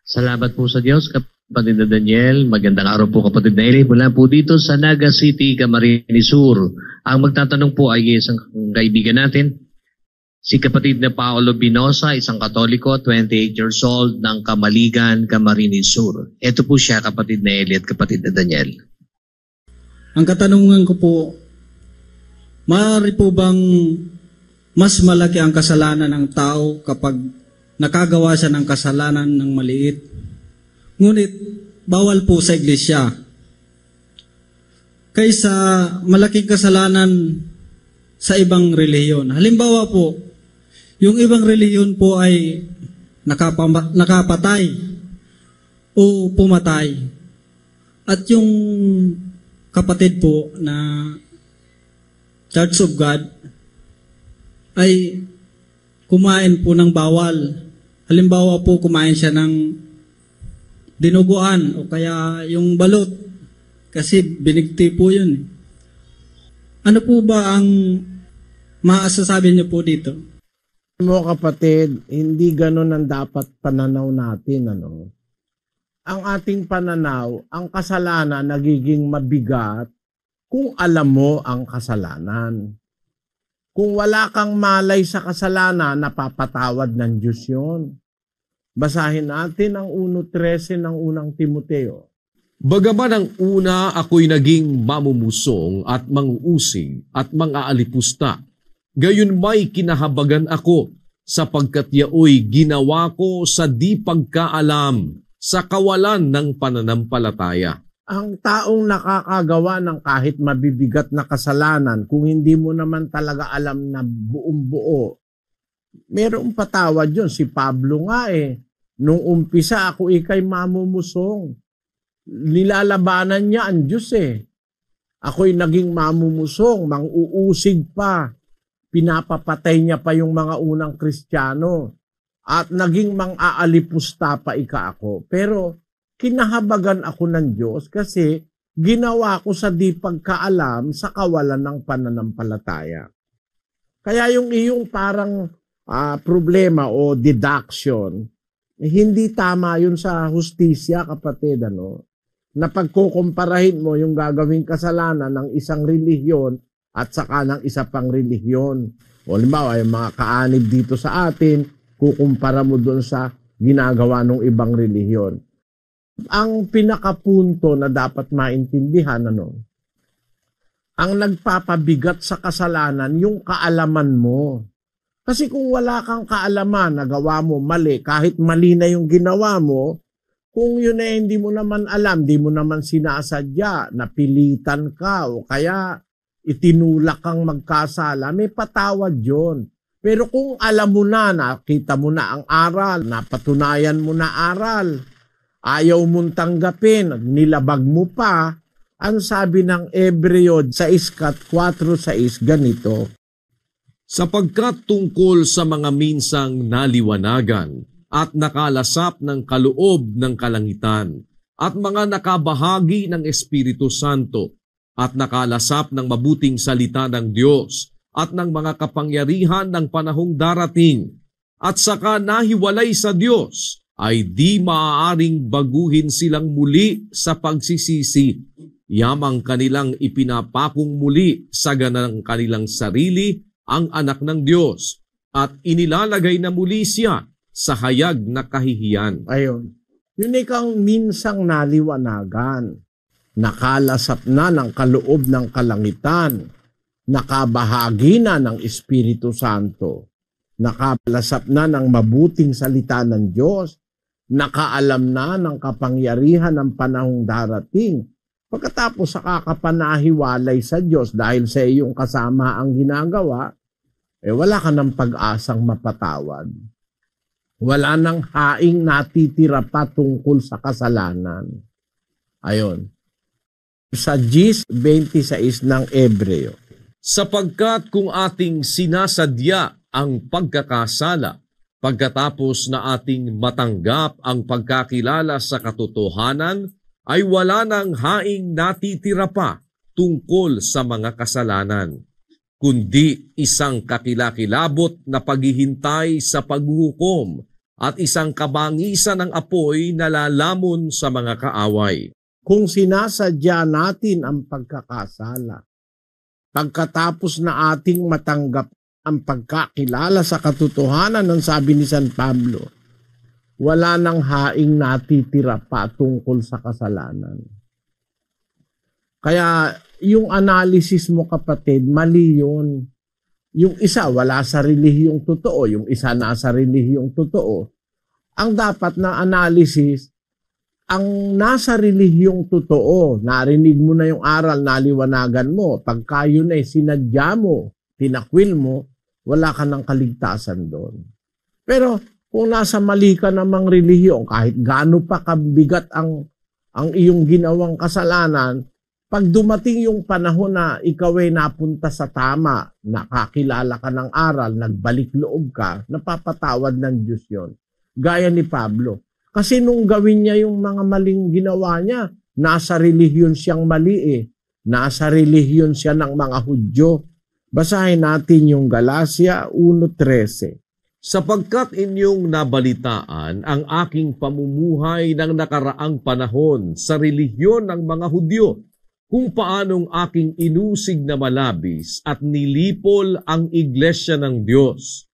Speaker 10: Salamat po sa Diyos, kapatid na Daniel. Magandang araw po, kapatid na Eli. Mula po dito sa Naga City, Camarines Sur. Ang magtatanong po ay isang kaibigan natin, si kapatid na Paolo Binosa, isang Katoliko, 28 years old, ng Kamaligan, Camarines Sur. Ito po siya, kapatid na Eli at kapatid na Daniel.
Speaker 11: Ang katanungan ko po, maaari po bang mas malaki ang kasalanan ng tao kapag nakagawa siya ng kasalanan ng maliit? Ngunit bawal po sa iglesia. Kaysa malaking kasalanan sa ibang relihiyon. Halimbawa po, yung ibang relihiyon po ay nakapatay o pumatay. At yung kapatid po na Church of God ay kumain po ng bawal. Halimbawa po, kumain siya ng dinuguan o kaya yung balot kasi binigti po yun. Ano po ba ang maasasabi niyo po dito?
Speaker 1: Mo, kapatid, hindi ganun ang dapat pananaw natin. Ang ating pananaw, ang kasalanan nagiging mabigat kung alam mo ang kasalanan. Kung wala kang malay sa kasalanan, napapatawad ng Diyos yun. Basahin natin ang 1:13 ng unang Timoteo.
Speaker 2: Bagaman ang una ako'y naging mamumusong at manguusig at mang-aalipusta, gayon may kinahabagan ako sapagkat yaoy ginawa ko sa di pagkaalam, sa kawalan ng pananampalataya.
Speaker 1: Ang taong nakakagawa ng kahit mabibigat na kasalanan, kung hindi mo naman talaga alam na buong buo, merong patawad yun. Si Pablo nga nung umpisa ako ikay mamumusong. Nilalabanan niya ang Diyos Ako'y naging mamumusong, mang-uusig pa. Pinapapatay niya pa yung mga unang Kristiyano. At naging mang-aalipusta pa ako. Pero kinahabagan ako ng Diyos kasi ginawa ko sa di pagkaalam sa kawalan ng pananampalataya. Kaya yung iyong parang problema o deduction, hindi tama yun sa hustisya, kapatid. Na pagkukumparahin mo yung gagawing kasalanan ng isang relihiyon at saka ng isa pang relihiyon. O halimbawa, yung mga kaanib dito sa atin, kukumpara mo doon sa ginagawa ng ibang relihiyon. Ang pinakapunto na dapat maintindihan, ang nagpapabigat sa kasalanan, yung kaalaman mo. Kasi kung wala kang kaalaman, nagawa mo mali, kahit mali na yung ginawa mo, kung yun ay hindi mo naman alam, di mo naman sinasadya, napilitan ka, o kaya itinulak kang magkasala, may patawad yun. Pero kung alam mo na, nakita mo na ang aral, napatunayan mo na aral, ayaw mong tanggapin, nilabag mo pa, ang sabi ng Hebreo 6:4-6 ganito.
Speaker 2: Sapagkat tungkol sa mga minsang naliwanagan at nakalasap ng kaloob ng kalangitan at mga nakabahagi ng Espiritu Santo at nakalasap ng mabuting salita ng Diyos at ng mga kapangyarihan ng panahong darating at saka nahiwalay sa Diyos ay di maaaring baguhin silang muli sa pagsisisi. Yamang kanilang ipinapakong muli sa ganang kanilang sarili ang anak ng Diyos at inilalagay na muli siya sa hayag na kahihiyan.
Speaker 1: Ayun. Yun ikang minsang naliwanagan. Nakalasap na ng kaloob ng kalangitan. Nakabahagi na ng Espiritu Santo. Nakalasap na ng mabuting salita ng Diyos. Nakaalam na ng kapangyarihan ng panahong darating. Pagkatapos sa kakapanahiwalay sa Diyos dahil sa iyong kasama ang ginagawa, wala ka ng pag-asang mapatawad. Wala nang haing natitira pa tungkol sa kasalanan. Ayon. Sa 10:26 ng Hebreo.
Speaker 2: Sapagkat kung ating sinasadya ang pagkakasala, pagkatapos na ating matanggap ang pagkakilala sa katotohanan, ay wala nang haing natitira pa tungkol sa mga kasalanan, kundi isang kakilakilabot na paghihintay sa paghuhukom at isang kabangisan ng apoy na lalamon sa mga kaaway.
Speaker 1: Kung sinasadya natin ang pagkakasala, pagkatapos na ating matanggap ang pagkakilala sa katotohanan ng sabi ni San Pablo, wala nang haing natitira pa tungkol sa kasalanan. Kaya yung analysis mo kapatid, mali yun. Yung isa wala sa relihiyong totoo, yung isa nasa relihiyong totoo. Ang dapat na analysis, ang nasa relihiyong totoo, narinig mo na yung aral, naliwanagan mo, pagka yun ay sinadya mo, tinakwil mo, wala ka ng kaligtasan doon. Pero kung nasa mali ka namang relihiyon, kahit gaano pa kabigat ang iyong ginawang kasalanan, pag dumating yung panahon na ikaw ay napunta sa tama, nakakilala ka ng aral, nagbalik loob ka, napapatawad ng Diyos yon. Gaya ni Pablo. Kasi nung gawin niya yung mga maling ginawa niya, nasa relihiyon siyang mali . Nasa relihiyon siya ng mga Hudyo. Basahin natin yung Galacia 1:13.
Speaker 2: Sapagkat inyong nabalitaan ang aking pamumuhay ng nakaraang panahon sa relihiyon ng mga Hudyo, kung paanong aking inusig na malabis at nilipol ang iglesia ng Diyos.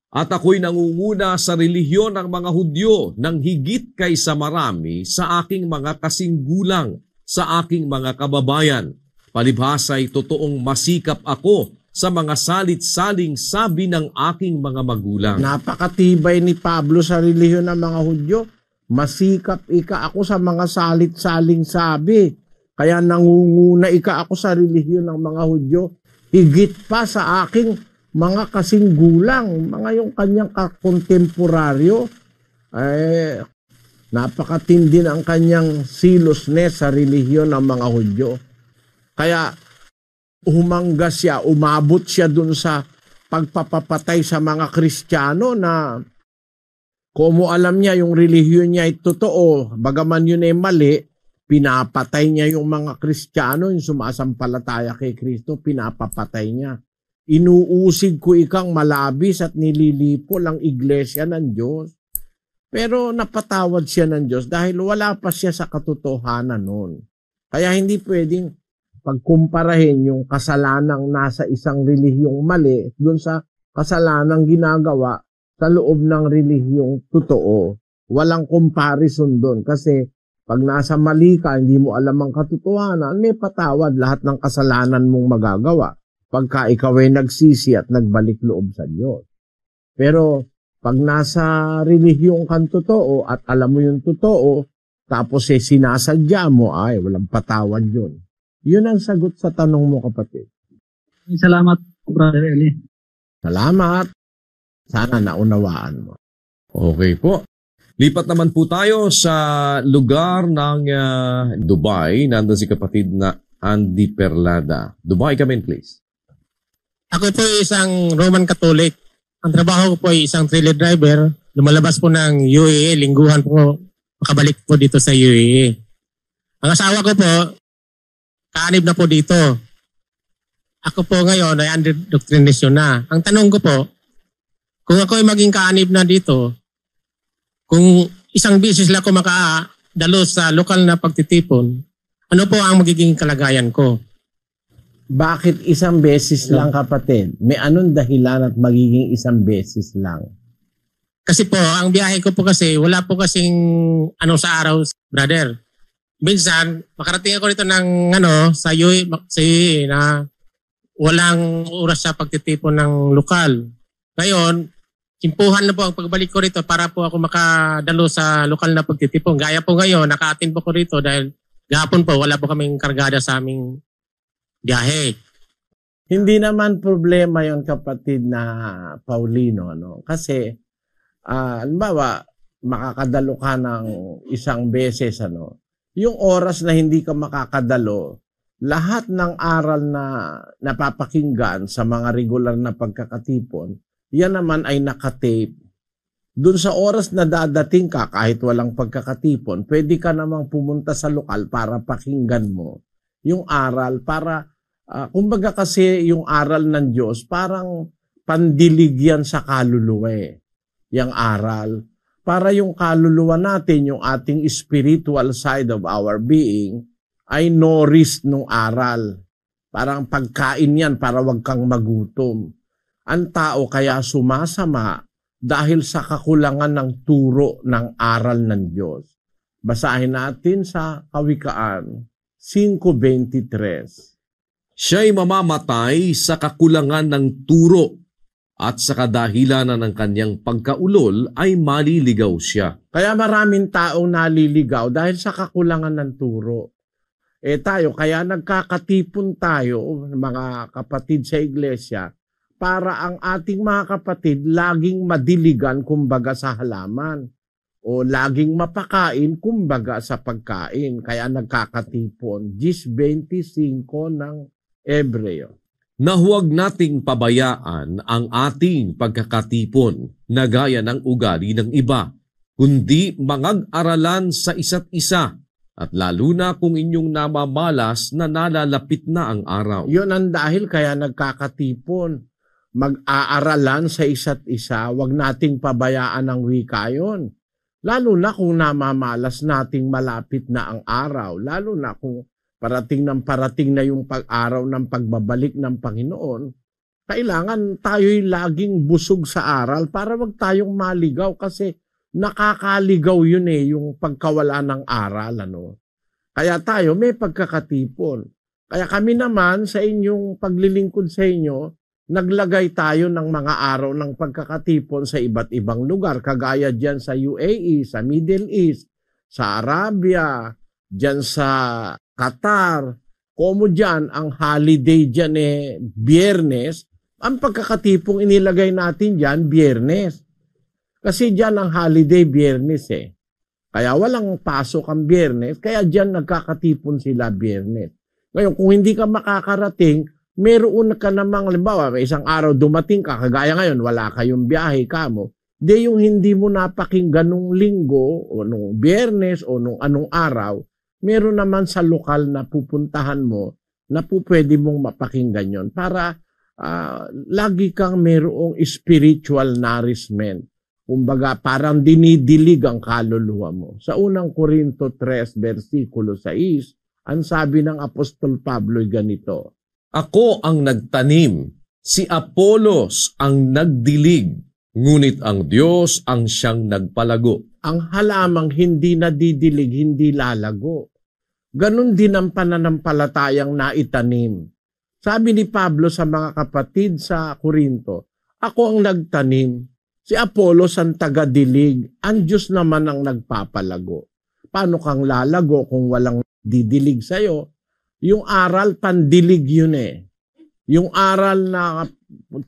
Speaker 2: At ako'y nangunguna sa relihiyon ng mga Hudyo ng higit kaysa marami sa aking mga kasinggulang, sa aking mga kababayan. Palibhasa'y totoong masikap ako sa mga salit-saling sabi ng aking mga magulang.
Speaker 1: Napakatibay ni Pablo sa relihiyon ng mga Hudyo. Masikap ika ako sa mga salit-saling sabi. Kaya nangunguna ika ako sa relihiyon ng mga Hudyo. Higit pa sa aking mga kasinggulang, mga yung kanyang kakontemporaryo. Napakatindi ang kanyang seriousness sa relihiyon ng mga Hudyo. Kaya humangga siya, umabot siya dun sa pagpapapatay sa mga Kristiyano na kung alam niya yung relihiyon niya ay totoo, bagaman yun ay mali, pinapatay niya yung mga Kristiyano, yung sumasampalataya kay Kristo, pinapapatay niya. Inuusig ko ikang malabis at nililipol ang iglesia ng Diyos. Pero napatawad siya ng Diyos dahil wala pa siya sa katotohanan noon. Kaya hindi pwedeng pagkumparahin yung kasalanang nasa isang relihiyong mali dun sa kasalanang ginagawa sa loob ng relihiyong totoo. Walang comparison dun kasi pag nasa mali ka, hindi mo alam ang katotohanan, may patawad lahat ng kasalanan mong magagawa pagka ikaw ay nagsisi at nagbalik loob sa Diyos. Pero pag nasa relihiyong kang totoo at alam mo yung totoo, tapos sinasadya mo, ay walang patawad yun. Yun ang sagot sa tanong mo, kapatid.
Speaker 11: Salamat, Brother Eli.
Speaker 1: Salamat. Sana naunawaan mo.
Speaker 2: Okay po. Lipat naman po tayo sa lugar ng Dubai. Nandun si kapatid na Andy Perlada. Dubai, come in please.
Speaker 12: Ako po isang Roman Catholic. Ang trabaho ko po ay isang trailer driver. Lumalabas po ng UAE. Lingguhan po makabalik po dito sa UAE. Ang asawa ko po, kaanib na po dito. Ako po ngayon ay under doctrination na. Ang tanong ko po, kung ako ay maging kaanib na dito, kung isang bisis lang ako makadalo sa lokal na pagtitipon, ano po ang magiging kalagayan ko?
Speaker 1: Bakit isang beses lang, kapatid? May anong dahilan at magiging isang beses lang?
Speaker 12: Kasi po, ang biyahe ko po kasi, wala po kasing sa araw, brother. Minsan, makarating ako rito ng sa UAE na walang oras sa pagtitipon ng lokal. Ngayon, simpuhan na po ang pagbalik ko rito para po ako makadalo sa lokal na pagtitipon. Gaya po ngayon, naka-attend po ko rito dahil gahapon po wala po kaming kargada sa aming biyahe.
Speaker 1: Hindi naman problema yon, kapatid na Paulino. Kasi, halimbawa, makakadalo ka ng isang beses. Yung oras na hindi ka makakadalo, lahat ng aral na napapakinggan sa mga regular na pagkakatipon, yan naman ay nakatape. Doon sa oras na dadating ka, kahit walang pagkakatipon, pwede ka namang pumunta sa lokal para pakinggan mo yung aral. Para, kumbaga kasi yung aral ng Diyos, parang pandilig yan sa kaluluwa yung aral. Para yung kaluluwa natin, yung ating spiritual side of our being, ay nourished nung aral. Parang pagkain yan para wag kang magutom. Ang tao kaya sumasama dahil sa kakulangan ng turo ng aral ng Diyos. Basahin natin sa Kawikaan 5:23.
Speaker 2: Siya'y mamamatay sa kakulangan ng turo at sa kadahilanan ng kanyang pagkaulol ay maliligaw siya.
Speaker 1: Kaya maraming taong naliligaw dahil sa kakulangan ng turo. Tayo, kaya nagkakatipon tayo, mga kapatid sa iglesia, para ang ating mga kapatid laging madiligan kumbaga sa halaman o laging mapakain kumbaga sa pagkain. Kaya nagkakatipon. 10:25 ng Hebreo.
Speaker 2: Na huwag nating pabayaan ang ating pagkakatipon na gaya ng ugali ng iba, kundi mangag-aralan sa isa't isa at lalo na kung inyong namamalas na nalalapit na ang araw.
Speaker 1: Yun ang dahil kaya nagkakatipon. Mag-aaralan sa isa't isa, wag nating pabayaan ang wika yun. Lalo na kung namamalas nating malapit na ang araw, lalo na kung parating na yung pag-araw ng pagbabalik ng Panginoon, kailangan tayo'y laging busog sa aral para wag tayong maligaw kasi nakakaligaw yun yung pagkawala ng aral. Kaya tayo may pagkakatipon. Kaya kami naman sa inyong paglilingkod sa inyo, naglagay tayo ng mga araw ng pagkakatipon sa iba't ibang lugar. Kagaya dyan sa UAE, sa Middle East, sa Arabia, dyan sa Qatar. Como dyan, ang holiday dyan Biyernes. Ang pagkakatipong inilagay natin dyan, Biyernes. Kasi dyan ang holiday Biyernes Kaya walang pasok ang Biyernes, kaya dyan nagkakatipon sila Biyernes. Ngayon, kung hindi ka makakarating, meron ka namang, halimbawa, may isang araw dumating ka, kagaya ngayon, wala kayong biyahe kamo, di yung hindi mo napakinggan nung linggo, o nung Biyernes, o nung anong araw, meron naman sa lokal na pupuntahan mo, na pwede mong mapakinggan yon para lagi kang merong spiritual nourishment. Kumbaga, parang dinidilig ang kaluluwa mo. Sa unang Korinto 3, versikulo 6, Ang sabi ng Apostol Pablo ganito,
Speaker 2: Ako ang nagtanim, si Apolos ang nagdilig, ngunit ang Diyos ang siyang nagpalago.
Speaker 1: ang halamang hindi nadidilig, hindi lalago. Ganon din ang pananampalatayang naitanim. Sabi ni Pablo sa mga kapatid sa Korinto, ako ang nagtanim, si Apolos ang tagadilig, ang Diyos naman ang nagpapalago. Paano kang lalago kung walang didilig sa'yo? Yung aral, pandilig yun eh. Yung aral na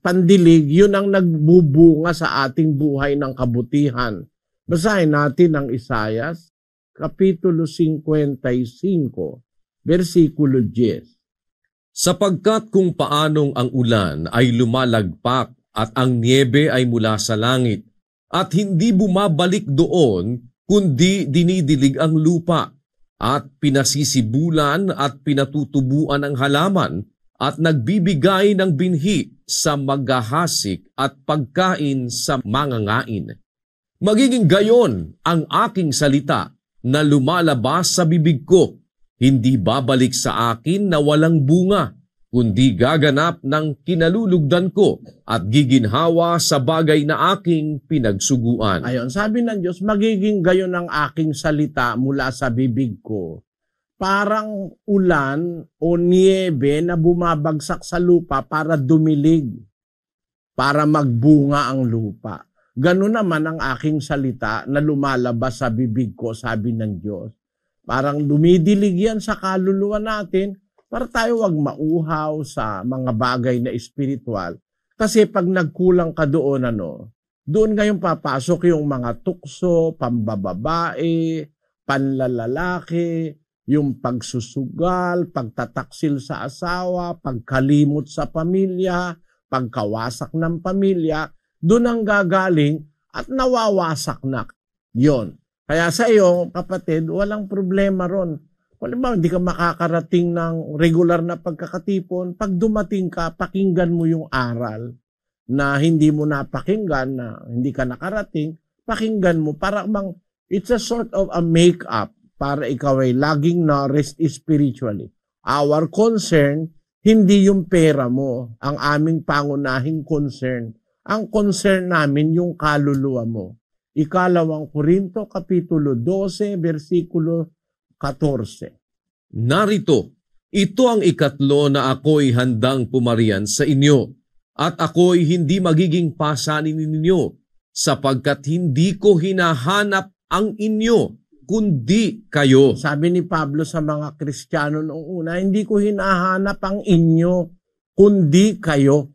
Speaker 1: pandilig, yun ang nagbubunga sa ating buhay ng kabutihan. Basahin natin ang Isaias, Kapitulo 55, versikulo 10.
Speaker 2: Sapagkat kung paanong ang ulan ay lumalagpak at ang niebe ay mula sa langit, at hindi bumabalik doon, kundi dinidilig ang lupa, at pinasisibulan at pinatutubuan ang halaman, at nagbibigay ng binhi sa maghahasik at pagkain sa mangangain. Magiging gayon ang aking salita na lumalabas sa bibig ko, hindi babalik sa akin na walang bunga, kundi gaganap ng kinalulugdan ko at giginhawa sa bagay na aking pinagsuguan.
Speaker 1: Ayon, sabi ng Diyos, magiging gayon ang aking salita mula sa bibig ko. Parang ulan o niebe na bumabagsak sa lupa para dumilig, para magbunga ang lupa. Ganun naman ang aking salita na lumalabas sa bibig ko, sabi ng Diyos. Parang dumidilig yan sa kaluluwa natin para tayo wag mauhaw sa mga bagay na espiritual. Kasi pag nagkulang ka doon, doon ngayon papasok yung mga tukso, pambababae, panlalalaki, yung pagsusugal, pagtataksil sa asawa, pagkalimot sa pamilya, pagkawasak ng pamilya, doon ang gagaling at nawawasak na. Yon. Kaya sa iyo, kapatid, walang problema ron. Kung hindi ka makakarating ng regular na pagkakatipon, pag dumating ka, pakinggan mo yung aral na hindi mo napakinggan, na hindi ka nakarating, pakinggan mo. Para it's a sort of a make-up para ikaw ay laging nourished spiritually. Our concern, hindi yung pera mo, ang aming pangunahing concern. Ang concern namin yung kaluluwa mo. Ikalawang Korinto, Kapitulo 12, versikulo 14.
Speaker 2: Narito, ito ang ikatlo na ako'y handang pumarian sa inyo, at ako'y hindi magiging pasanin ninyo, sapagkat hindi ko hinahanap ang inyo, kundi kayo.
Speaker 1: Sabi ni Pablo sa mga Kristiyano noong una, hindi ko hinahanap ang inyo, kundi kayo.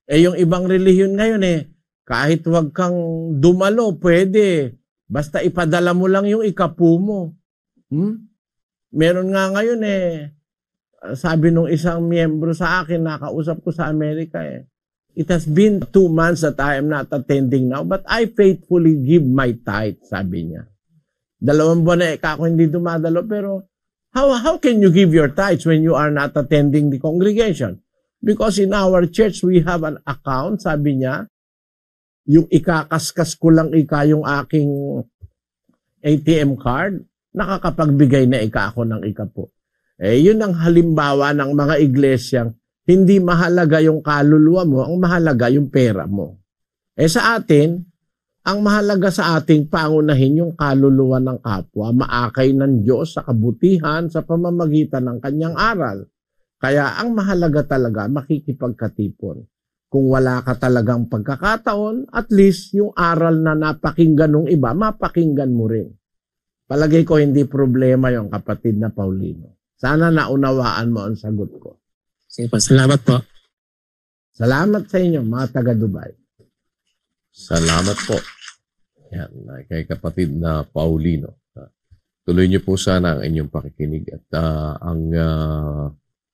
Speaker 1: Yung ibang relihiyon ngayon kahit wag kang dumalo, pwede. Basta ipadala mo lang yung ikapu mo. Meron nga ngayon sabi nung isang miyembro sa akin, nakausap ko sa Amerika it has been 2 months that I am not attending now, but I faithfully give my tithe, sabi niya. 2 buwan na ako hindi dumadalo, pero how can you give your tithes when you are not attending the congregation? Because in our church, we have an account, sabi niya, yung ikakaskas ko lang yung aking ATM card, nakakapagbigay na ako ng ikapo. Yun ang halimbawa ng mga iglesyang hindi mahalaga yung kaluluwa mo, ang mahalaga yung pera mo. Sa atin, ang mahalaga sa ating pangunahin yung kaluluwa ng kapwa, maakay ng Diyos sa kabutihan sa pamamagitan ng kanyang aral. Kaya ang mahalaga talaga, makikipagkatipon. Kung wala ka talagang pagkakataon, at least yung aral na napakinggan ng iba, mapakinggan mo rin. Palagay ko hindi problema yung kapatid na Paulino. Sana naunawaan mo ang sagot ko.
Speaker 12: Sige po, salamat po.
Speaker 1: Salamat sa inyo, mga taga-Dubai.
Speaker 2: Salamat po. Yan, kay kapatid na Paulino. Tuloy niyo po sana ang inyong pakikinig at ang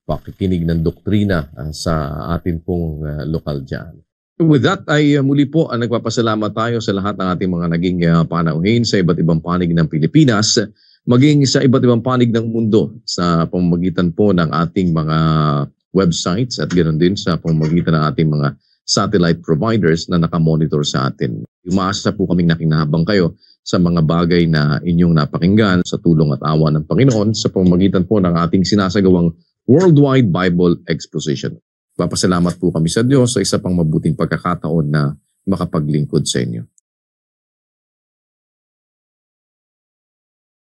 Speaker 2: pakikinig ng doktrina sa atin pong lokal dyan. With that, ay muli po nagpapasalamat tayo sa lahat ng ating mga naging panauhin sa iba't ibang panig ng Pilipinas, maging sa iba't ibang panig ng mundo sa pamamagitan po ng ating mga websites at ganoon din sa pamamagitan ng ating mga satellite providers na nakamonitor sa atin. Umaasa po kaming nakinabang kayo sa mga bagay na inyong napakinggan sa tulong at awa ng Panginoon sa pamamagitan po ng ating sinasagawang Worldwide Bible Exposition. Papasalamat po kami sa Diyos sa isa pang mabuting pagkakataon na makapaglingkod sa inyo.